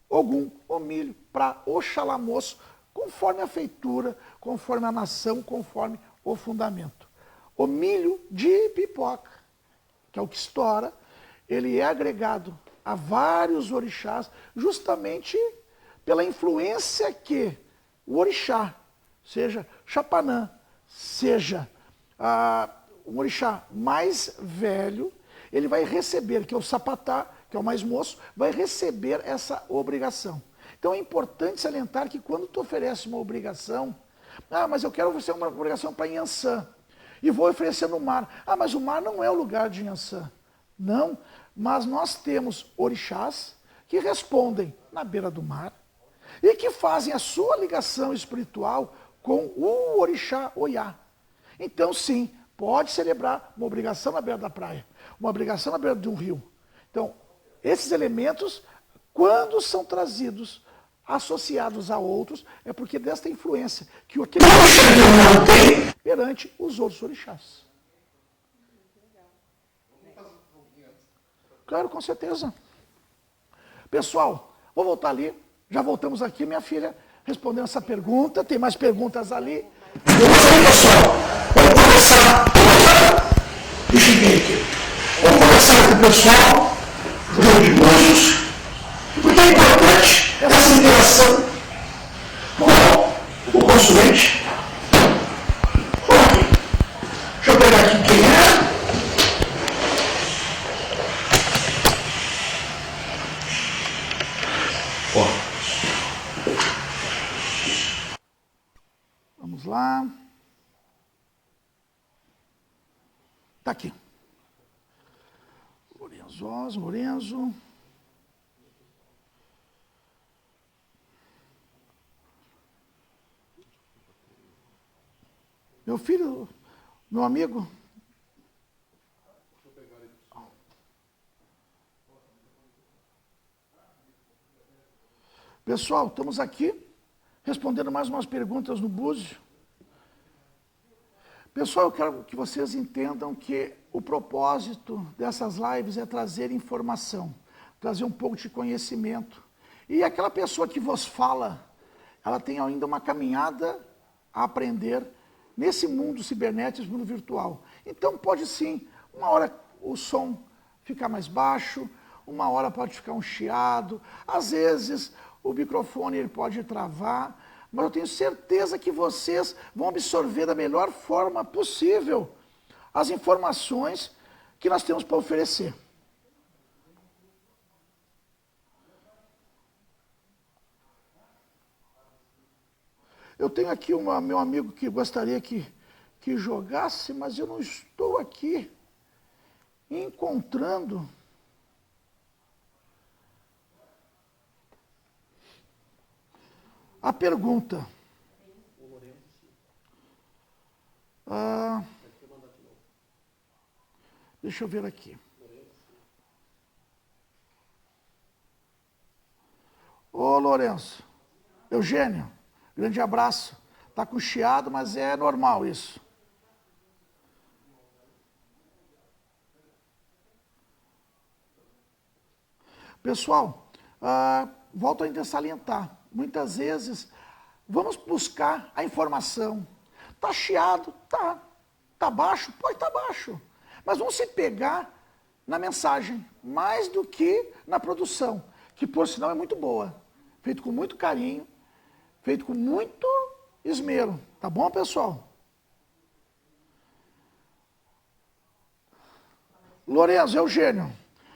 Ogum, o milho para Oxalamoço, conforme a feitura, conforme a nação, conforme o fundamento. O milho de pipoca, que é o que estoura, ele é agregado a vários orixás, justamente pela influência que o orixá, seja Xapanã, seja um orixá mais velho, ele vai receber, que é o sapatá, que é o mais moço, vai receber essa obrigação. Então é importante salientar que quando tu oferece uma obrigação, mas eu quero oferecer uma obrigação para Inhansã, e vou oferecer no mar. Mas o mar não é o lugar de Inhansã. Não, mas nós temos orixás que respondem na beira do mar e que fazem a sua ligação espiritual com o orixá Oiá. Então, sim, pode celebrar uma obrigação na beira da praia, uma obrigação na beira de um rio. Então, esses elementos, quando são trazidos, associados a outros, é porque desta influência que aquele orixá tem perante os outros orixás. Claro, com certeza. Pessoal, vou voltar ali. Já voltamos aqui, minha filha, respondendo essa pergunta. Tem mais perguntas ali. Vamos aí, pessoal. Vamos começar. Deixa eu ver aqui. Vamos começar com o pessoal. Jogo de anjos. Porque é importante essa interação. Bom, Está aqui. Lorenzo. Meu filho, meu amigo. Pessoal, estamos aqui respondendo mais umas perguntas no Búzio. Pessoal, eu quero que vocês entendam que o propósito dessas lives é trazer informação, trazer um pouco de conhecimento. E aquela pessoa que vos fala, ela tem ainda uma caminhada a aprender nesse mundo cibernético, mundo virtual. Então pode sim, uma hora o som ficar mais baixo, uma hora pode ficar um chiado, às vezes o microfone ele pode travar, mas eu tenho certeza que vocês vão absorver da melhor forma possível as informações que nós temos para oferecer. Eu tenho aqui meu amigo que gostaria que jogasse, mas eu não estou aqui encontrando. A pergunta. Deixa eu ver aqui. Ô, Lourenço. Eugênio, grande abraço. Está com chiado, mas é normal isso. Pessoal, volto ainda a salientar. Muitas vezes, vamos buscar a informação. Está chiado? Tá. Está baixo? Pode estar baixo. Mas vamos se pegar na mensagem, mais do que na produção, que por sinal é muito boa. Feito com muito carinho, feito com muito esmero. Tá bom, pessoal? Lourenço, Eugênio.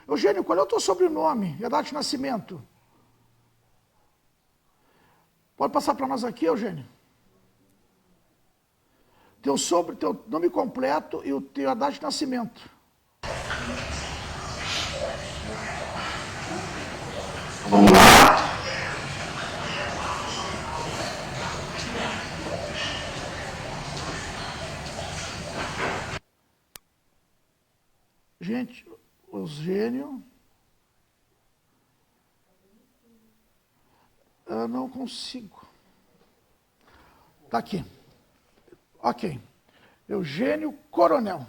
Eugênio, qual é o teu sobrenome e a data de nascimento? Pode passar para nós aqui, Eugênio? Teu nome completo e a data de nascimento. Vamos lá. Gente, Eugênio. Eu não consigo. Está aqui. Ok. Eugênio Coronel.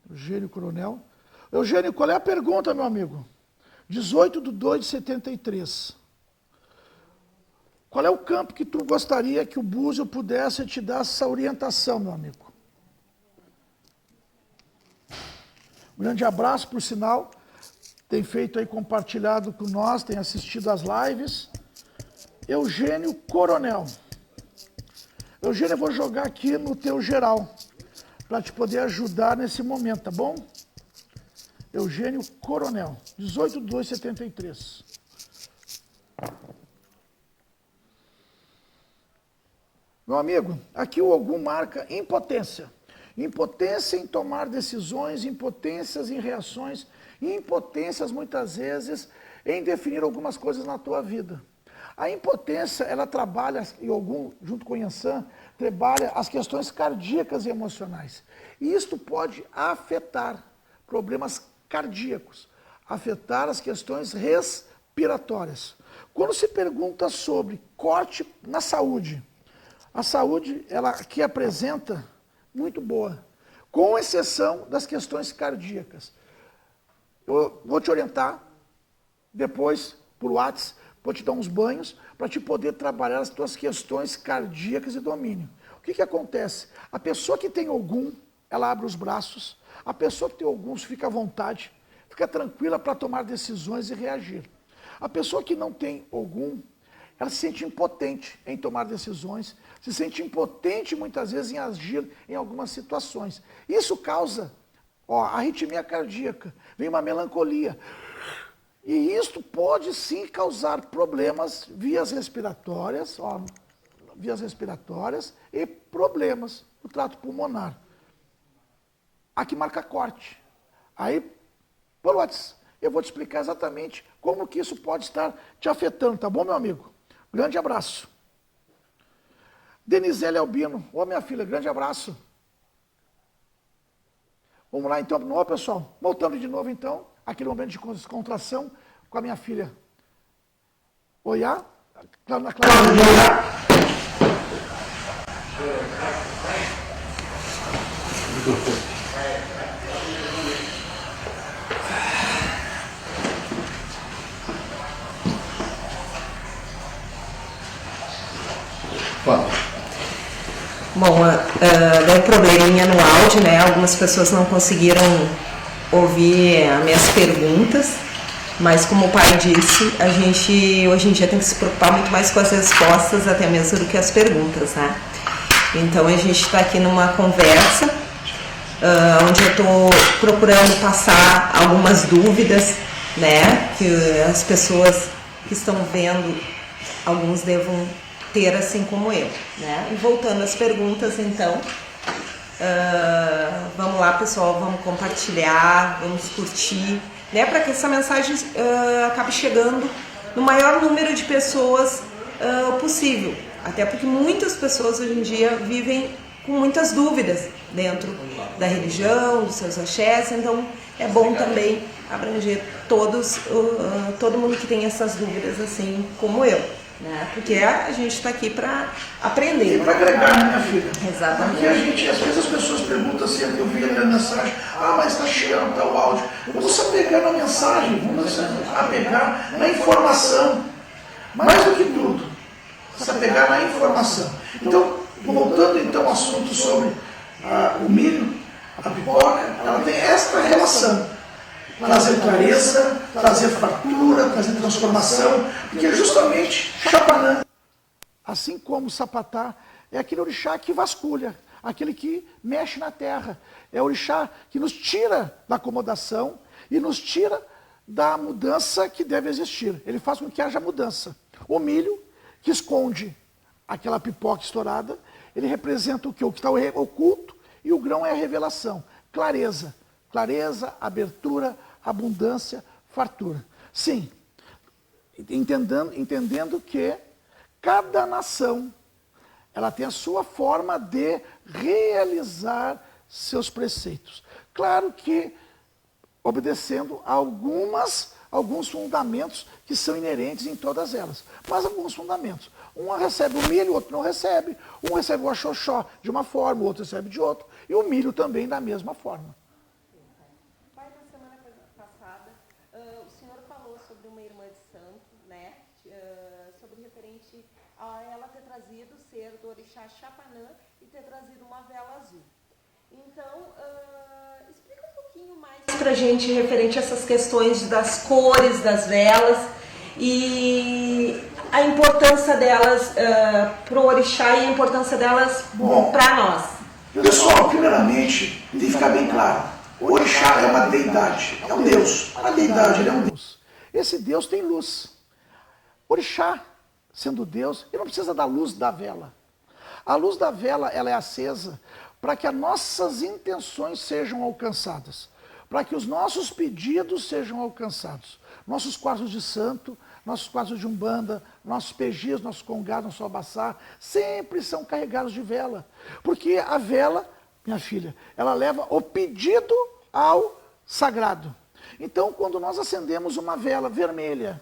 Eugênio Coronel. Eugênio, qual é a pergunta, meu amigo? 18/2/73. Qual é o campo que tu gostaria que o Búzio pudesse te dar essa orientação, meu amigo? Um grande abraço, por sinal. Tem feito aí, compartilhado com nós, tem assistido às lives. Eugênio Coronel. Eugênio, eu vou jogar aqui no teu geral, para te poder ajudar nesse momento, tá bom? Eugênio Coronel, 18/2/73. Meu amigo, aqui o Ogum marca impotência. Impotência em tomar decisões, impotências em reações, impotências muitas vezes em definir algumas coisas na tua vida. A impotência, ela trabalha, e Ogum, junto com Yansan, trabalha as questões cardíacas e emocionais. E isto pode afetar problemas cardíacos, afetar as questões respiratórias. Quando se pergunta sobre corte na saúde, a saúde, ela aqui apresenta muito boa, com exceção das questões cardíacas. Eu vou te orientar depois, por WhatsApp, vou te dar uns banhos para te poder trabalhar as tuas questões cardíacas e domínio. O que acontece? A pessoa que tem Ogum, ela abre os braços. A pessoa que tem Ogum fica à vontade, fica tranquila para tomar decisões e reagir. A pessoa que não tem Ogum, ela se sente impotente em tomar decisões, se sente impotente muitas vezes em agir em algumas situações. Isso causa arritmia cardíaca, vem uma melancolia. E isto pode sim causar problemas vias respiratórias e problemas no trato pulmonar. aqui marca corte. Aí, por WhatsApp, eu vou te explicar exatamente como que isso pode estar te afetando, tá bom, meu amigo? Grande abraço. Denisele Albino, ô minha filha, grande abraço. Vamos lá então, não, pessoal, voltando de novo então, aquele momento de descontração com a minha filha. Oiá, na Clara. Bom, deu probleminha no áudio, né? Algumas pessoas não conseguiram ouvir as minhas perguntas, mas como o pai disse, a gente hoje em dia tem que se preocupar muito mais com as respostas até mesmo do que as perguntas, né? Então a gente está aqui numa conversa onde eu estou procurando passar algumas dúvidas, né? Que as pessoas que estão vendo, alguns devam ter assim como eu, né? E voltando às perguntas, então, vamos lá, pessoal, vamos compartilhar, vamos curtir, né? Para que essa mensagem acabe chegando no maior número de pessoas possível. Até porque muitas pessoas hoje em dia vivem com muitas dúvidas dentro da religião, dos seus axés, então é bom também abranger todo mundo que tem essas dúvidas, assim como eu. Né? Porque a gente está aqui para aprender. E para agregar, né, minha filha? Exatamente. Porque às vezes as pessoas perguntam assim, eu vi a mensagem, mas está cheirando tal áudio. Vamos se apegar na mensagem, vamos se apegar na informação. Mais do que tudo, se apegar na informação. Então, voltando então ao assunto sobre o milho, a pipoca, ela tem esta relação. Trazer clareza, trazer fartura, trazer transformação, porque justamente Chapanã, assim como o Sapatá, é aquele orixá que vasculha, aquele que mexe na terra, é o orixá que nos tira da acomodação e nos tira da mudança que deve existir. Ele faz com que haja mudança. O milho, que esconde aquela pipoca estourada, ele representa o que? O que está oculto, e o grão é a revelação, clareza, abertura, abundância, fartura. Sim, entendendo que cada nação ela tem a sua forma de realizar seus preceitos. Claro que obedecendo a alguns fundamentos que são inerentes em todas elas, mas alguns fundamentos. Um recebe o milho, o outro não recebe. Um recebe o axoxó de uma forma, o outro recebe de outra. E o milho também da mesma forma. Uma irmã de santo, né, sobre referente a ela ter trazido ser do orixá Chapanã e ter trazido uma vela azul. Então, explica um pouquinho mais pra gente referente a essas questões das cores das velas e a importância delas pro orixá e a importância delas para nós. Pessoal, primeiramente, tem que ficar bem claro, o orixá é uma deidade, é um Deus, a deidade, ele é um Deus. Esse Deus tem luz. Orixá, sendo Deus, ele não precisa da luz da vela. A luz da vela, ela é acesa para que as nossas intenções sejam alcançadas, para que os nossos pedidos sejam alcançados. Nossos quadros de santo, nossos quadros de umbanda, nossos pejias, nossos congás, nosso abaçá, sempre são carregados de vela. Porque a vela, minha filha, ela leva o pedido ao sagrado. Então, quando nós acendemos uma vela vermelha,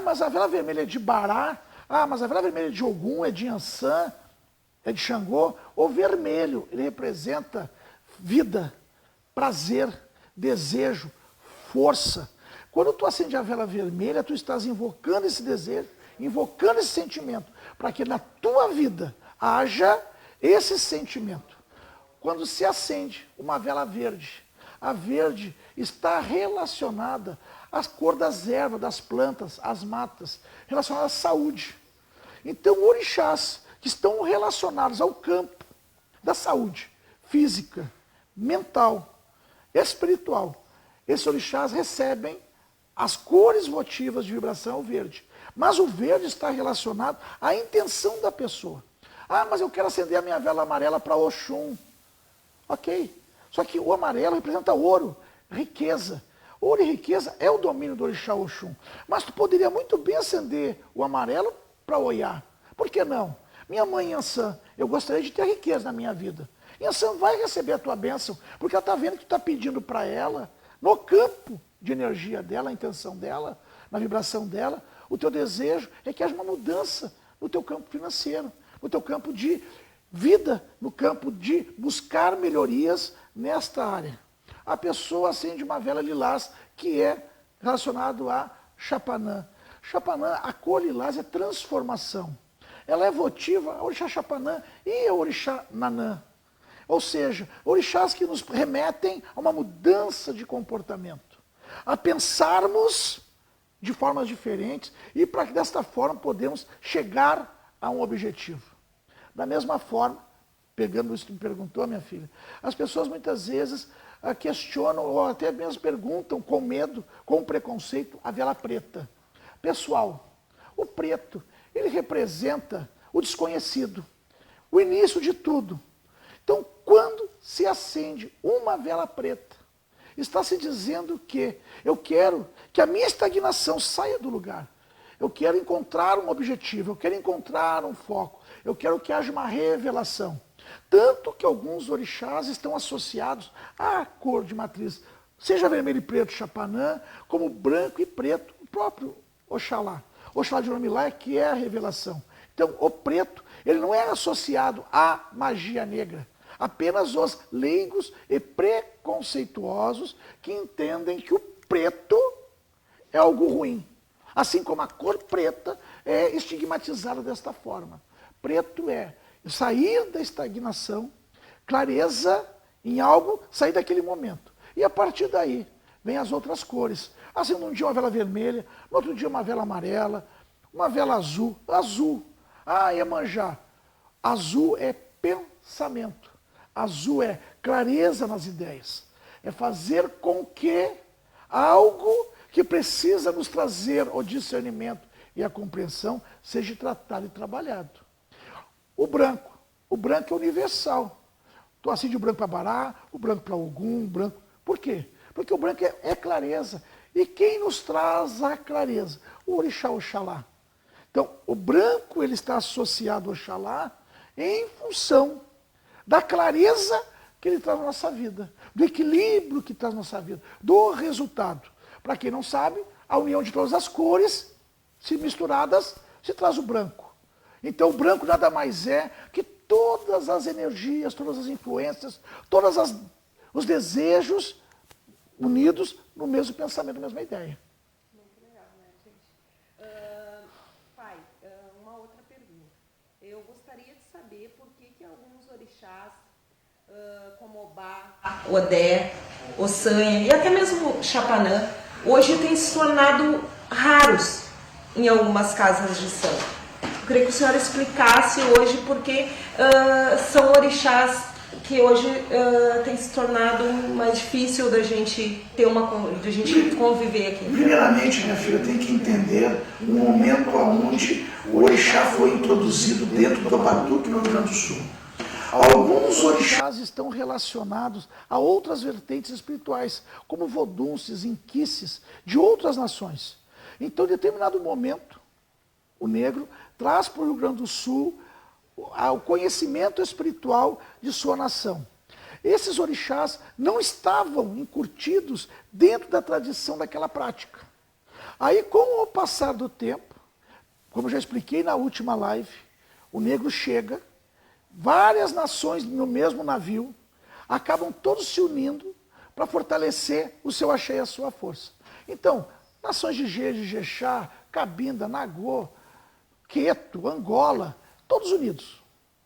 mas a vela vermelha é de Bará, mas a vela vermelha é de Ogum, é de Ançã, é de Xangô. O vermelho, ele representa vida, prazer, desejo, força. Quando tu acende a vela vermelha, tu estás invocando esse desejo, invocando esse sentimento, para que na tua vida haja esse sentimento. Quando se acende uma vela verde, a verde está relacionada à cor das ervas, das plantas, às matas, relacionada à saúde. Então, orixás que estão relacionados ao campo da saúde física, mental, espiritual, esses orixás recebem as cores votivas de vibração verde. Mas o verde está relacionado à intenção da pessoa. Mas eu quero acender a minha vela amarela para Oxum. Ok. Só que o amarelo representa ouro, riqueza. Ouro e riqueza é o domínio do orixá Oxum. Mas tu poderia muito bem acender o amarelo para Oiá. Por que não? Minha mãe Yansan, eu gostaria de ter riqueza na minha vida. Yansan vai receber a tua bênção, porque ela está vendo que tu está pedindo para ela, no campo de energia dela, a intenção dela, na vibração dela, o teu desejo é que haja uma mudança no teu campo financeiro, no teu campo de vida, no campo de buscar melhorias nesta área. A pessoa acende uma vela lilás que é relacionado a Chapanã. Chapanã, a cor lilás é transformação. Ela é votiva ao orixá Chapanã e ao orixá Nanã. Ou seja, orixás que nos remetem a uma mudança de comportamento, a pensarmos de formas diferentes e para que desta forma podemos chegar a um objetivo. Da mesma forma, pegando isso que me perguntou, minha filha, as pessoas muitas vezes questionam ou até mesmo perguntam com medo, com preconceito, a vela preta. Pessoal, o preto, ele representa o desconhecido, o início de tudo. Então, quando se acende uma vela preta, está se dizendo que eu quero que a minha estagnação saia do lugar. Eu quero encontrar um objetivo, eu quero encontrar um foco, eu quero que haja uma revelação. Tanto que alguns orixás estão associados à cor de matriz, seja vermelho e preto, Chapanã, como branco e preto, o próprio Oxalá. Oxalá de Oromilá que é a revelação. Então, o preto, ele não é associado à magia negra. Apenas os leigos e preconceituosos que entendem que o preto é algo ruim. Assim como a cor preta é estigmatizada desta forma. Preto é sair da estagnação, clareza em algo, sair daquele momento. E a partir daí, vem as outras cores. Assim, um dia uma vela vermelha, no outro dia uma vela amarela, uma vela azul. Azul. Ah, Iemanjá. Azul é pensamento. Azul é clareza nas ideias. É fazer com que algo que precisa nos trazer o discernimento e a compreensão seja tratado e trabalhado. O branco é universal. Tu acende o branco para Bará, o branco para Ogum, o branco... Por quê? Porque o branco é clareza. E quem nos traz a clareza? O orixá Oxalá. Então, o branco ele está associado ao Oxalá em função da clareza que ele traz na nossa vida, do equilíbrio que traz na nossa vida, do resultado. Para quem não sabe, a união de todas as cores, se misturadas, se traz o branco. Então o branco nada mais é que todas as energias, todas as influências, todos os desejos unidos no mesmo pensamento, na mesma ideia. Muito legal, né, gente? Pai, uma outra pergunta. Eu gostaria de saber por que alguns orixás, como Obá, Odé, Ossanha e até mesmo Chapanã, hoje têm se tornado raros em algumas casas de santo. Eu queria que o senhor explicasse hoje por que são orixás que hoje tem se tornado mais difícil da gente ter da gente conviver aqui. Primeiramente, minha filha, tem que entender o momento onde o orixá foi introduzido dentro do Batuque no Rio Grande do Sul. Alguns orixás estão relacionados a outras vertentes espirituais, como vodunces, inquices, de outras nações. Então, em determinado momento, o negro traz para o Rio Grande do Sul o conhecimento espiritual de sua nação. Esses orixás não estavam encurtidos dentro da tradição daquela prática. Aí, com o passar do tempo, como eu já expliquei na última live, o negro chega, várias nações no mesmo navio, acabam todos se unindo para fortalecer o seu axé e a sua força. Então, nações de Jeje, Jexá, Cabinda, Nagô, Queto, Angola, todos unidos.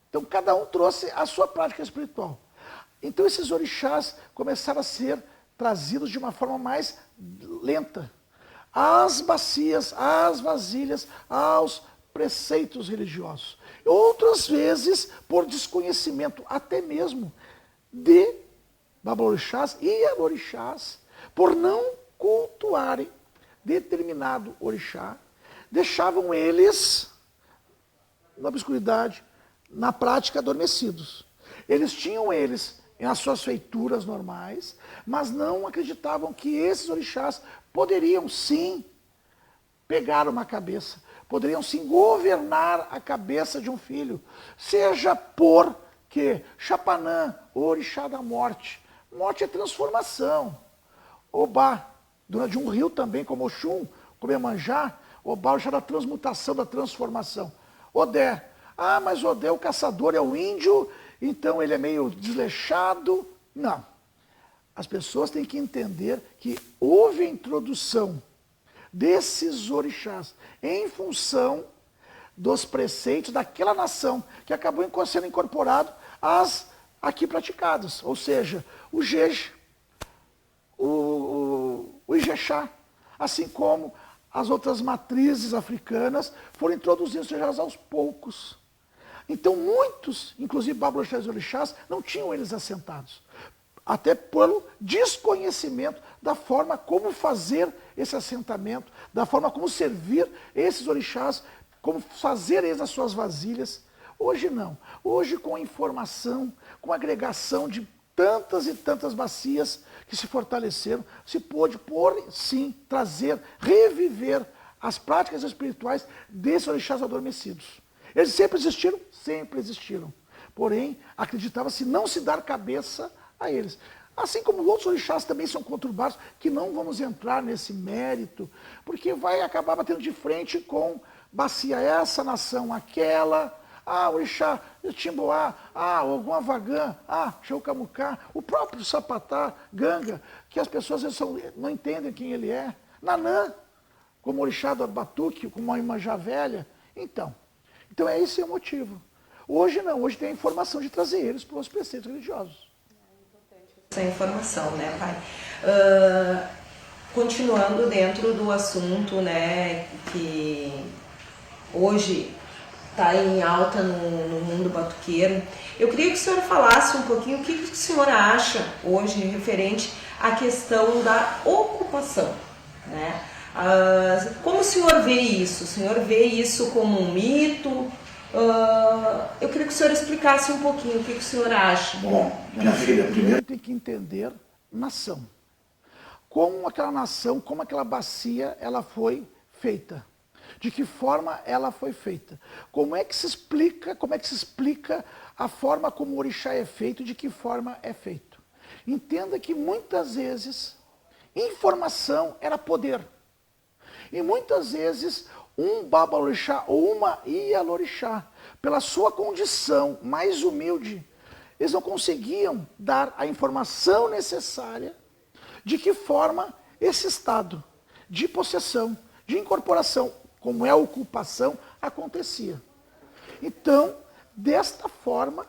Então, cada um trouxe a sua prática espiritual. Então, esses orixás começaram a ser trazidos de uma forma mais lenta. Às bacias, às vasilhas, aos preceitos religiosos. Outras vezes, por desconhecimento até mesmo de babalorixás e alorixás, por não cultuarem determinado orixá, deixavam eles na obscuridade, na prática, adormecidos. Eles tinham nas suas feituras normais, mas não acreditavam que esses orixás poderiam sim pegar uma cabeça, poderiam sim governar a cabeça de um filho, seja porque Chapanã, o orixá da morte, morte é transformação. Obá, de um rio também, como Oxum, como Iemanjá, Obá, o orixá da transmutação, da transformação. Odé, mas Odé, o caçador, é o índio, então ele é meio desleixado. Não. As pessoas têm que entender que houve a introdução desses orixás em função dos preceitos daquela nação, que acabou sendo incorporado às aqui praticadas. Ou seja, o Jeje, o Ijexá, assim como as outras matrizes africanas foram introduzidas já aos poucos. Então muitos, inclusive babalorixás e orixás, não tinham eles assentados. Até pelo desconhecimento da forma como fazer esse assentamento, da forma como servir esses orixás, como fazer eles as suas vasilhas. Hoje não. Hoje com a informação, com a agregação de tantas e tantas bacias que se fortaleceram, se pôde, sim, trazer, reviver as práticas espirituais desses orixás adormecidos. Eles sempre existiram? Sempre existiram. Porém, acreditava-se não se dar cabeça a eles. Assim como outros orixás também são conturbados, que não vamos entrar nesse mérito, porque vai acabar batendo de frente com bacia essa, nação aquela, orixá Timboá, Ogum Avagã, Xeucamucá, o próprio Sapatá, Ganga, que as pessoas às vezes não entendem quem ele é. Nanã, como orixá do Batuque, como a Iemanjá velha. Então esse é o motivo. Hoje não, hoje tem a informação de trazer eles para os preceitos religiosos. Essa informação, né, pai? Continuando dentro do assunto, né, que hoje está em alta no mundo batuqueiro, eu queria que o senhor falasse um pouquinho o que o senhor acha hoje referente à questão da ocupação, né? Como o senhor vê isso? O senhor vê isso como um mito? Eu queria que o senhor explicasse um pouquinho o que o senhor acha. Bom, minha filha, primeiro tem que entender nação. Como aquela nação, como aquela bacia, ela foi feita. De que forma ela foi feita. Como é que se explica a forma como o orixá é feito, de que forma é feito. Entenda que muitas vezes informação era poder. E muitas vezes um babalorixá ou uma ialorixá, pela sua condição mais humilde, eles não conseguiam dar a informação necessária de que forma esse estado de possessão, de incorporação, como é a ocupação, acontecia. Então, desta forma,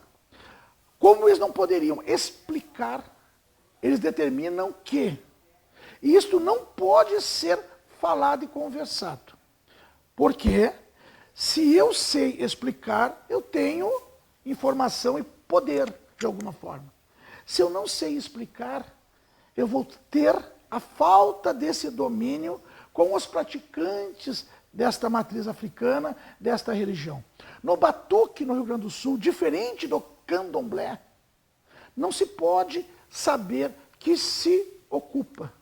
como eles não poderiam explicar, eles determinam que isto não pode ser falado e conversado. Porque se eu sei explicar, eu tenho informação e poder de alguma forma. Se eu não sei explicar, eu vou ter a falta desse domínio com os praticantes desta matriz africana, desta religião. No Batuque, no Rio Grande do Sul, diferente do Candomblé, não se pode saber que se ocupa.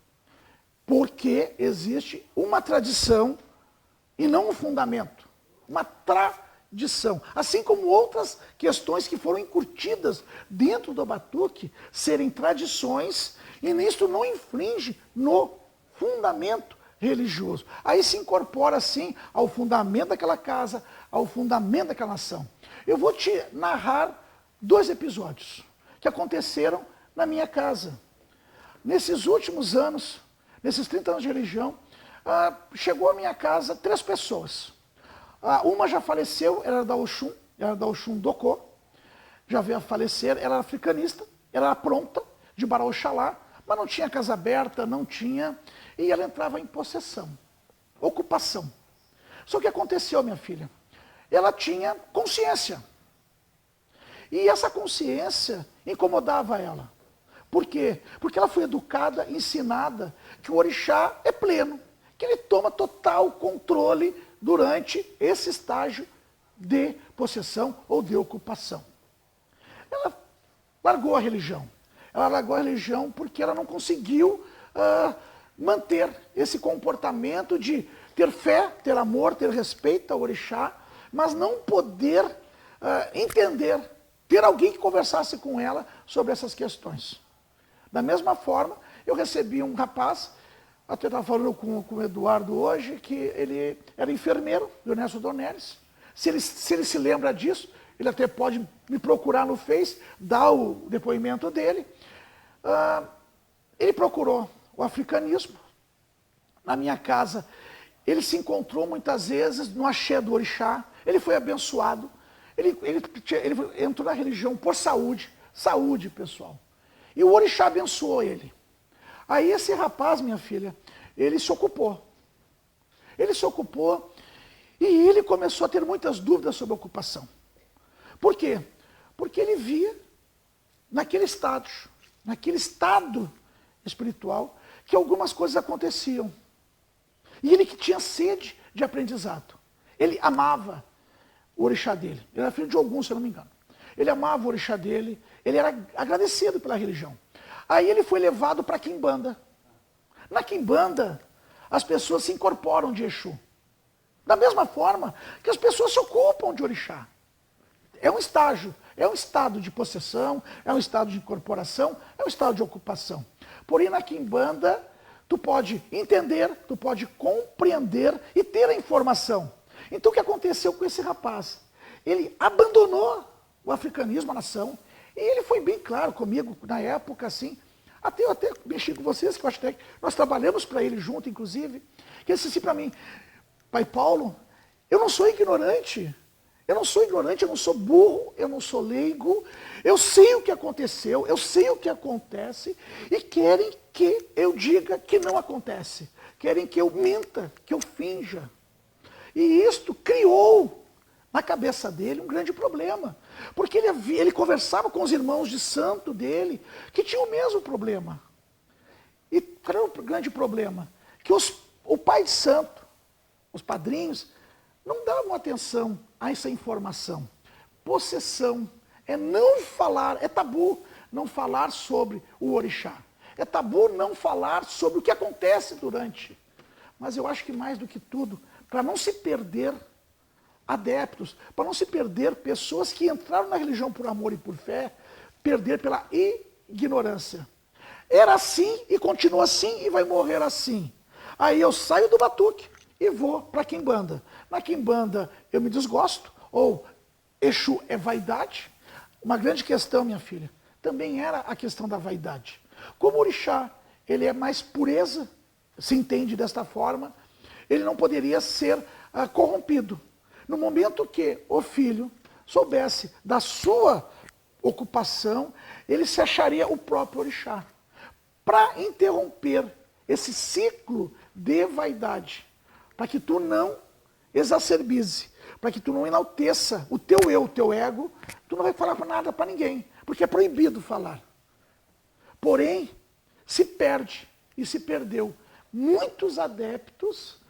Porque existe uma tradição e não um fundamento, uma tradição. Assim como outras questões que foram incutidas dentro do Batuque, serem tradições, e nisso não infringe no fundamento religioso. Aí se incorpora, sim, ao fundamento daquela casa, ao fundamento daquela nação. Eu vou te narrar 2 episódios que aconteceram na minha casa. Nesses últimos anos, nesses 30 anos de religião, chegou à minha casa 3 pessoas. Uma já faleceu, era da Oxum Docô, já veio a falecer, ela era africanista, ela era pronta de Bará Oxalá, mas não tinha casa aberta, não tinha, e ela entrava em possessão, ocupação. Só que aconteceu, minha filha, ela tinha consciência. E essa consciência incomodava ela. Por quê? Porque ela foi educada, ensinada que o orixá é pleno, que ele toma total controle durante esse estágio de possessão ou de ocupação. Ela largou a religião. Ela largou a religião porque ela não conseguiu manter esse comportamento de ter fé, ter amor, ter respeito ao orixá, mas não poder entender, ter alguém que conversasse com ela sobre essas questões. Da mesma forma, eu recebi um rapaz, até estava falando com o Eduardo hoje, que ele era enfermeiro, Ernesto Donelis. Se ele se lembra disso, ele até pode me procurar no Face, dar o depoimento dele. Ele procurou o africanismo. Na minha casa, ele se encontrou muitas vezes no axé do orixá, ele foi abençoado, ele entrou na religião por saúde, pessoal. E o orixá abençoou ele. Aí esse rapaz, minha filha, ele se ocupou. Ele se ocupou e ele começou a ter muitas dúvidas sobre a ocupação. Por quê? Porque ele via naquele estado espiritual, que algumas coisas aconteciam. E ele que tinha sede de aprendizado. Ele amava o orixá dele. Ele era filho de Ogum, se eu não me engano. Ele amava o orixá dele, ele era agradecido pela religião. Aí ele foi levado para a Quimbanda. Na Quimbanda, as pessoas se incorporam de Exu. Da mesma forma que as pessoas se ocupam de orixá. É um estágio, é um estado de possessão, é um estado de incorporação, é um estado de ocupação. Porém, na Quimbanda, tu pode entender, tu pode compreender e ter a informação. Então, o que aconteceu com esse rapaz? Ele abandonou o africanismo, a nação, e ele foi bem claro comigo, na época, assim, eu até mexi com vocês, que eu acho que nós trabalhamos para ele junto, inclusive, que ele disse assim para mim, Pai Paulo, eu não sou ignorante, eu não sou burro, eu não sou leigo, eu sei o que aconteceu, eu sei o que acontece, e querem que eu diga que não acontece, querem que eu minta, que eu finja. E isto criou na cabeça dele um grande problema, porque ele conversava com os irmãos de santo dele, que tinham o mesmo problema. E qual era o grande problema? Que o pai de santo, os padrinhos, não davam atenção a essa informação. Possessão é não falar, é tabu não falar sobre o orixá. É tabu não falar sobre o que acontece durante. Mas eu acho que mais do que tudo, para não se perder adeptos, para não se perder pessoas que entraram na religião por amor e por fé, perder pela ignorância. Era assim e continua assim e vai morrer assim. Aí eu saio do batuque e vou para a Quimbanda. Na Quimbanda eu me desgosto, ou Exu é vaidade. Uma grande questão, minha filha, também era a questão da vaidade. Como o orixá, ele é mais pureza, se entende desta forma, ele não poderia ser corrompido. No momento que o filho soubesse da sua ocupação, ele se acharia o próprio orixá. Para interromper esse ciclo de vaidade, para que tu não exacerbize, para que tu não enalteça o teu eu, o teu ego, tu não vai falar nada para ninguém, porque é proibido falar. Porém, se perde e se perdeu muitos adeptos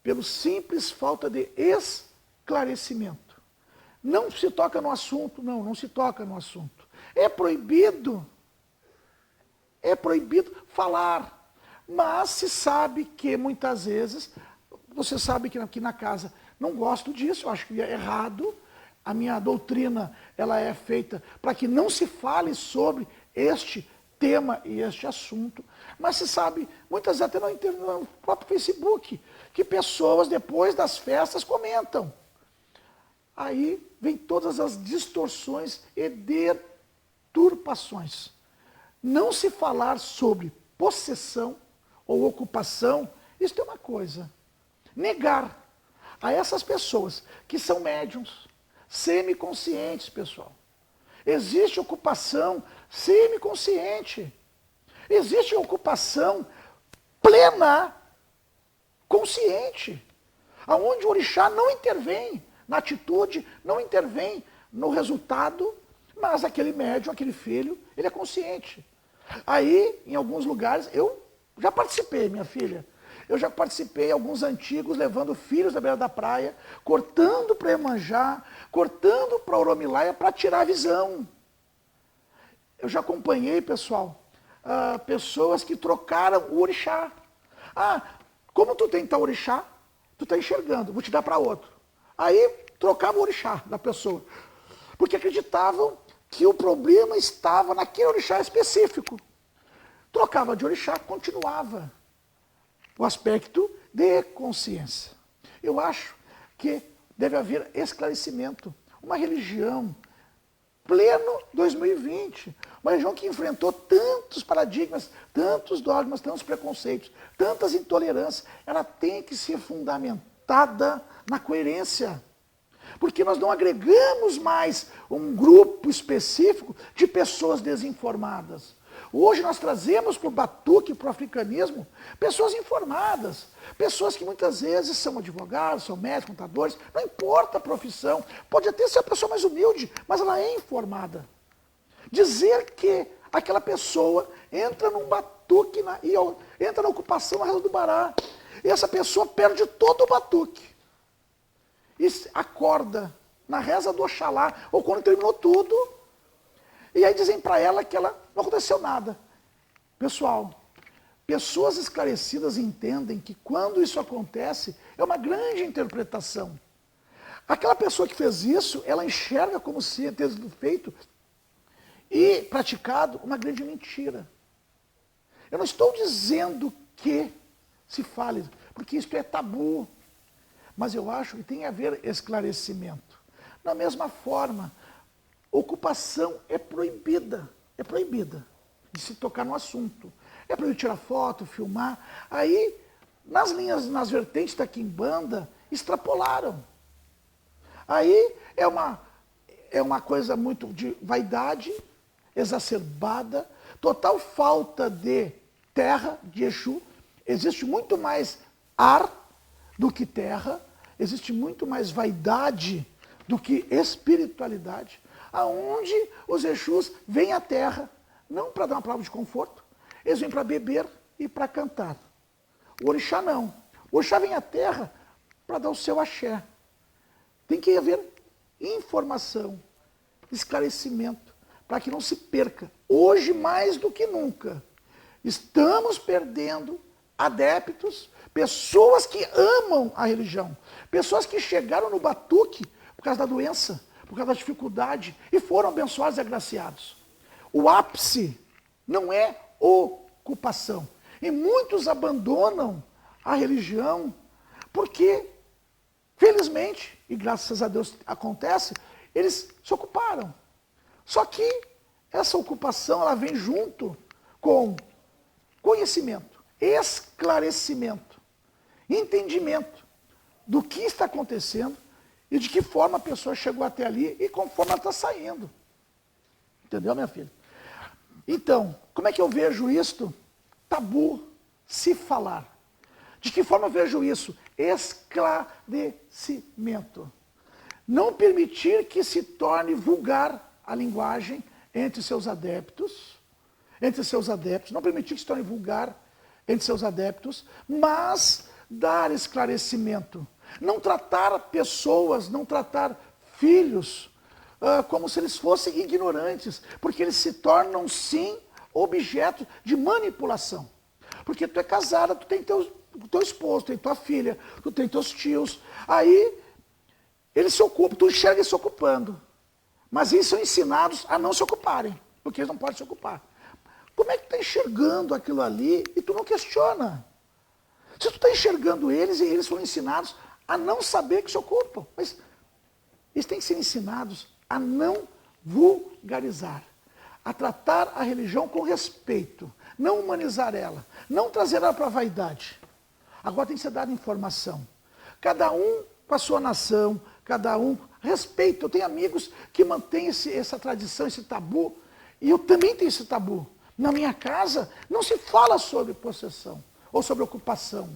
pelo simples falta de esclarecimento. Não se toca no assunto, não se toca no assunto. É proibido falar, mas se sabe que muitas vezes, você sabe que aqui na casa não gosto disso, eu acho que é errado, a minha doutrina ela é feita para que não se fale sobre este tema e este assunto, mas se sabe, muitas vezes até no próprio Facebook, que pessoas depois das festas comentam. Aí vem todas as distorções e deturpações. Não se falar sobre possessão ou ocupação, isso é uma coisa. Negar a essas pessoas que são médiums, semiconscientes, pessoal. Existe ocupação semiconsciente. Existe ocupação plena, consciente, aonde o orixá não intervém na atitude, não intervém no resultado, mas aquele médium, aquele filho, ele é consciente. Aí, em alguns lugares, eu já participei, minha filha, eu já participei, alguns antigos, levando filhos da beira da praia, cortando para Iemanjá, cortando para Oromilaia, para tirar a visão. Eu já acompanhei, pessoal, pessoas que trocaram o orixá. Como tu tem tal orixá, tu está enxergando, vou te dar para outro. Aí trocava o orixá da pessoa. Porque acreditavam que o problema estava naquele orixá específico. Trocava de orixá, continuava o aspecto de consciência. Eu acho que deve haver esclarecimento. Uma religião pleno 2020, uma religião que enfrentou tantos paradigmas, tantos dogmas, tantos preconceitos, tantas intolerâncias, ela tem que ser fundamentada na coerência. Porque nós não agregamos mais um grupo específico de pessoas desinformadas. Hoje nós trazemos para o batuque, para o africanismo, pessoas informadas, pessoas que muitas vezes são advogados, são médicos, contadores, não importa a profissão, pode até ser a pessoa mais humilde, mas ela é informada. Dizer que aquela pessoa entra num batuque e entra na ocupação na Reza do Bará, e essa pessoa perde todo o batuque. E acorda na Reza do Oxalá, ou quando terminou tudo, e aí dizem para ela que ela não aconteceu nada. Pessoal, pessoas esclarecidas entendem que quando isso acontece, é uma grande interpretação. Aquela pessoa que fez isso, ela enxerga como se tenha sido feito e praticado uma grande mentira. Eu não estou dizendo que se fale, porque isso é tabu. Mas eu acho que tem a haver esclarecimento. Da mesma forma, ocupação é proibida de se tocar no assunto. É proibido tirar foto, filmar. Aí, nas vertentes da quimbanda, extrapolaram. Aí é uma coisa muito de vaidade, exacerbada, total falta de terra, de Exu. Existe muito mais ar do que terra, existe muito mais vaidade do que espiritualidade, aonde os Exus vêm à terra, não para dar uma palavra de conforto, eles vêm para beber e para cantar. O orixá não. O orixá vem à terra para dar o seu axé. Tem que haver informação, esclarecimento, para que não se perca. Hoje, mais do que nunca, estamos perdendo adeptos, pessoas que amam a religião, pessoas que chegaram no batuque por causa da doença, por causa da dificuldade, e foram abençoados e agraciados. O ápice não é ocupação. E muitos abandonam a religião porque, felizmente, e graças a Deus acontece, eles se ocuparam. Só que essa ocupação ela vem junto com conhecimento, esclarecimento, entendimento do que está acontecendo e de que forma a pessoa chegou até ali e conforme ela está saindo. Entendeu, minha filha? Então, como é que eu vejo isto? Tabu, se falar. De que forma eu vejo isso? Esclarecimento. Não permitir que se torne vulgar a linguagem entre seus adeptos, não permitir que se torne vulgar entre seus adeptos, mas dar esclarecimento. Não tratar pessoas, não tratar filhos como se eles fossem ignorantes, porque eles se tornam, sim, objeto de manipulação. Porque tu é casada, tu tem teu esposo, tu tem tua filha, tu tem teus tios, aí eles se ocupam, tu enxerga eles se ocupando. Mas eles são ensinados a não se ocuparem, porque eles não podem se ocupar. Como é que tu está enxergando aquilo ali e tu não questiona? Se tu está enxergando eles e eles foram ensinados a não saber que se ocupam, mas eles têm que ser ensinados a não vulgarizar, a tratar a religião com respeito, não humanizar ela, não trazer ela para a vaidade. Agora tem que ser dada informação. Cada um com a sua nação, cada um respeito. Eu tenho amigos que mantêm essa tradição, esse tabu, e eu também tenho esse tabu. Na minha casa não se fala sobre possessão ou sobre ocupação.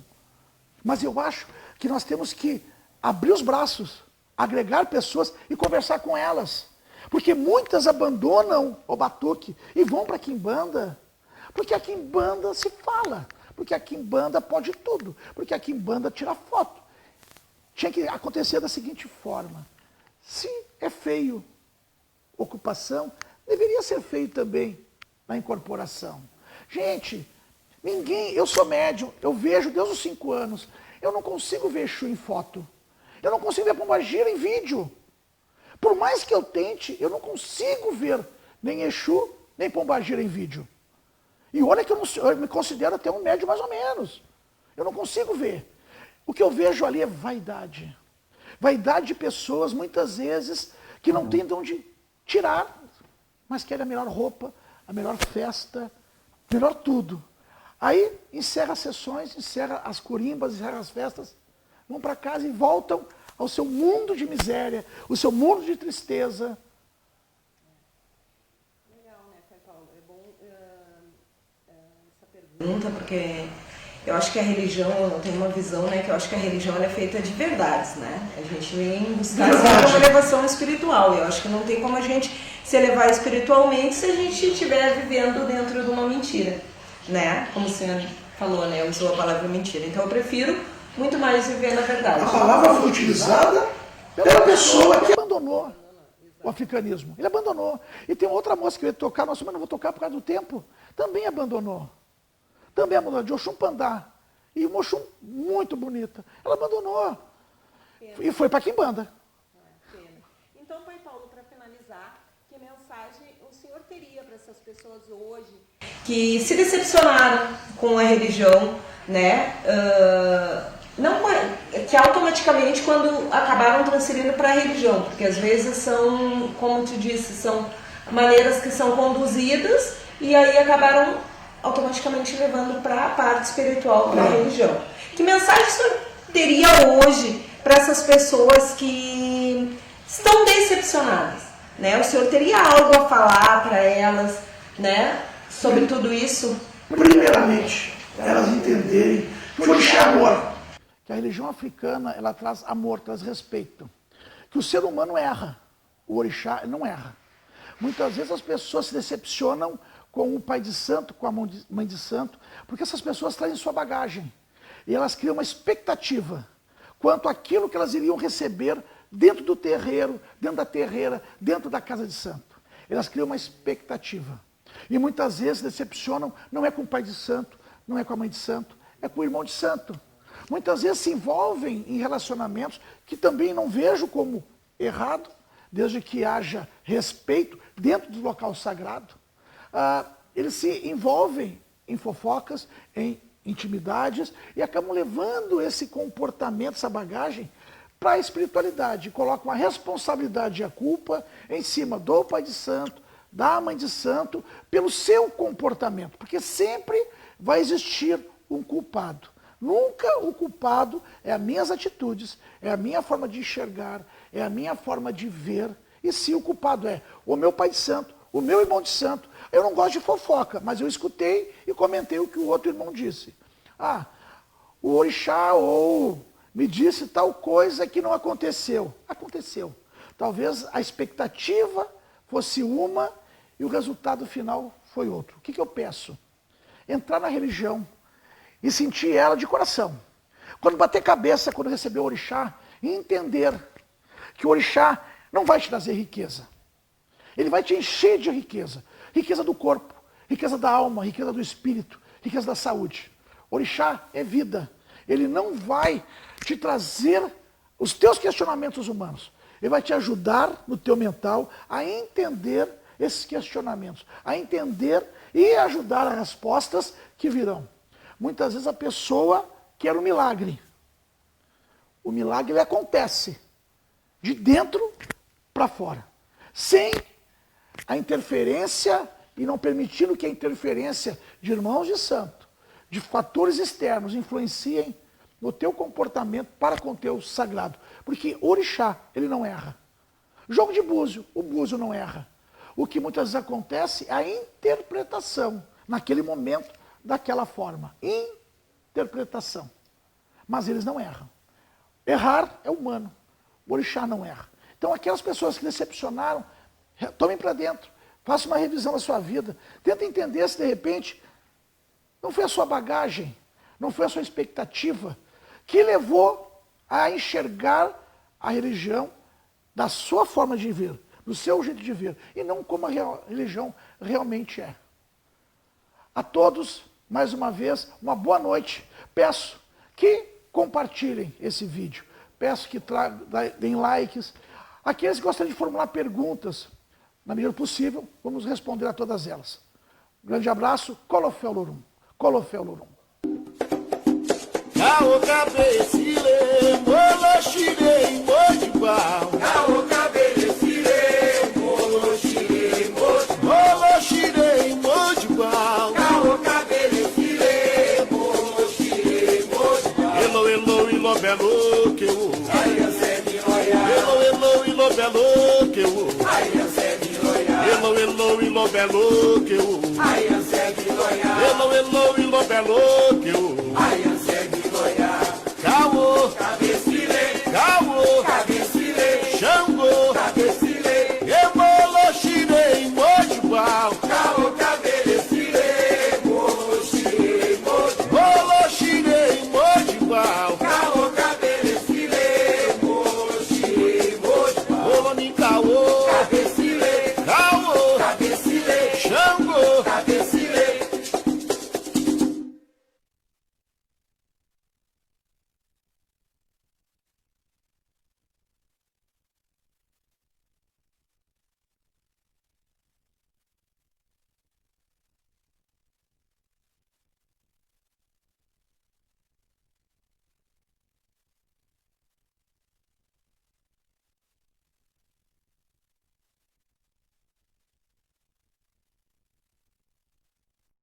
Mas eu acho que nós temos que abrir os braços, agregar pessoas e conversar com elas. Porque muitas abandonam o batuque e vão para a quimbanda. Porque a quimbanda se fala. Porque a quimbanda pode tudo. Porque a quimbanda tira foto. Tinha que acontecer da seguinte forma. Se é feio ocupação, deveria ser feito também na incorporação. Gente, eu sou médium, eu vejo Deus aos 5 anos, eu não consigo ver Exu em foto, eu não consigo ver Pombagira em vídeo. Por mais que eu tente, eu não consigo ver nem Exu, nem Pombagira em vídeo. E olha que eu me considero até um médium mais ou menos. Eu não consigo ver. O que eu vejo ali é vaidade. Vaidade de pessoas, muitas vezes, que não têm de onde tirar, mas querem a melhor roupa, a melhor festa, melhor tudo. Aí encerra as sessões, encerra as corimbas, encerra as festas, vão para casa e voltam ao seu mundo de miséria, o seu mundo de tristeza. Legal, né, Pai Paulo? É bom essa pergunta, porque eu acho que a religião, eu tenho uma visão, né, que eu acho que a religião ela é feita de verdades, né? A gente vem buscar sempre uma elevação espiritual. Eu acho que não tem como a gente se elevar espiritualmente se a gente estiver vivendo dentro de uma mentira, né? Como o senhor falou, né? Usou a palavra mentira. Então eu prefiro muito mais viver na verdade. A palavra foi utilizada pela pessoa que abandonou o africanismo. Ele abandonou. E tem outra moça que eu ia tocar, nossa, mas não vou tocar por causa do tempo. Também abandonou. Também abandonou, de Oxum Pandá. E uma Oxum muito bonita. Ela abandonou. Pena. E foi para Quimbanda. Pena. Então, Pai Paulo, para finalizar, que mensagem o senhor teria para essas pessoas hoje que se decepcionaram com a religião, né? Não que automaticamente quando acabaram transferindo para a religião, porque às vezes são, como tu disse, são maneiras que são conduzidas e aí acabaram automaticamente levando para a parte espiritual, para a religião. Que mensagem o senhor teria hoje para essas pessoas que estão decepcionadas, né? O senhor teria algo a falar para elas, né, sobre tudo isso? Primeiramente, elas entenderem que o orixá é amor. Que a religião africana, ela traz amor, traz respeito. Que o ser humano erra. O orixá não erra. Muitas vezes as pessoas se decepcionam com o pai de santo, com a mãe de santo, porque essas pessoas trazem sua bagagem. E elas criam uma expectativa quanto àquilo que elas iriam receber dentro do terreiro, dentro da terreira, dentro da casa de santo. Elas criam uma expectativa. E muitas vezes decepcionam, não é com o pai de santo, não é com a mãe de santo, é com o irmão de santo. Muitas vezes se envolvem em relacionamentos que também não vejo como errado, desde que haja respeito dentro do local sagrado. Eles se envolvem em fofocas, em intimidades e acabam levando esse comportamento, essa bagagem para a espiritualidade. Colocam a responsabilidade e a culpa em cima do pai de santo, da mãe de santo, pelo seu comportamento. Porque sempre vai existir um culpado. Nunca o culpado é as minhas atitudes, é a minha forma de enxergar, é a minha forma de ver. E sim, o culpado é o meu pai de santo, o meu irmão de santo. Eu não gosto de fofoca, mas eu escutei e comentei o que o outro irmão disse. O orixá ou me disse tal coisa que não aconteceu. Aconteceu. Talvez a expectativa fosse uma e o resultado final foi outro. O que eu peço? Entrar na religião e sentir ela de coração. Quando bater cabeça, quando receber o orixá, e entender que o orixá não vai te trazer riqueza. Ele vai te encher de riqueza. Riqueza do corpo, riqueza da alma, riqueza do espírito, riqueza da saúde. Orixá é vida. Ele não vai te trazer os teus questionamentos humanos. Ele vai te ajudar no teu mental a entender esses questionamentos, a entender e ajudar as respostas que virão. Muitas vezes a pessoa quer um milagre. O milagre acontece de dentro para fora, sem a interferência e não permitindo que a interferência de irmãos de santo, de fatores externos, influenciem no teu comportamento para com o teu sagrado. Porque o orixá, ele não erra. Jogo de búzio, o búzio não erra. O que muitas vezes acontece é a interpretação, naquele momento, daquela forma. Interpretação. Mas eles não erram. Errar é humano. O orixá não erra. Então aquelas pessoas que decepcionaram, tomem para dentro. Faça uma revisão da sua vida. Tenta entender se de repente não foi a sua bagagem, não foi a sua expectativa que levou a enxergar a religião da sua forma de ver. do seu jeito de ver, e não como a religião realmente é. A todos, mais uma vez, uma boa noite. Peço que compartilhem esse vídeo. Peço que deem likes. Aqueles que gostam de formular perguntas, na medida do possível, vamos responder a todas elas. Um grande abraço. Colofé Lorum. Colofé Lorum. Cao cabecile, molo shire, mojibal. Cao cabelecile, molo shire, mojibal. Molo shire, mojibal. Cao cabelecile, molo shire, mojibal. Elo, elo, ilo, belo, que o. Ai, ansemi, oia. Elo, elo, ilo, belo, que o. Ai, ansemi, oia. Elo, elo, ilo, belo, que o. Ai, ansemi, oia. Elo, elo, ilo, belo, que o. Ai, ansemi, oia. Cao, Cabecile, cao, cabecile, Xangô, cabecile. emolo shire, mojibal. Cao cabelecile, molo shire, mojibal. Molo shire, mojibal. Cao cabelecile, molo shire, mojibal. Molo ni caô, Cabecile, caô, cabecile, Xangô.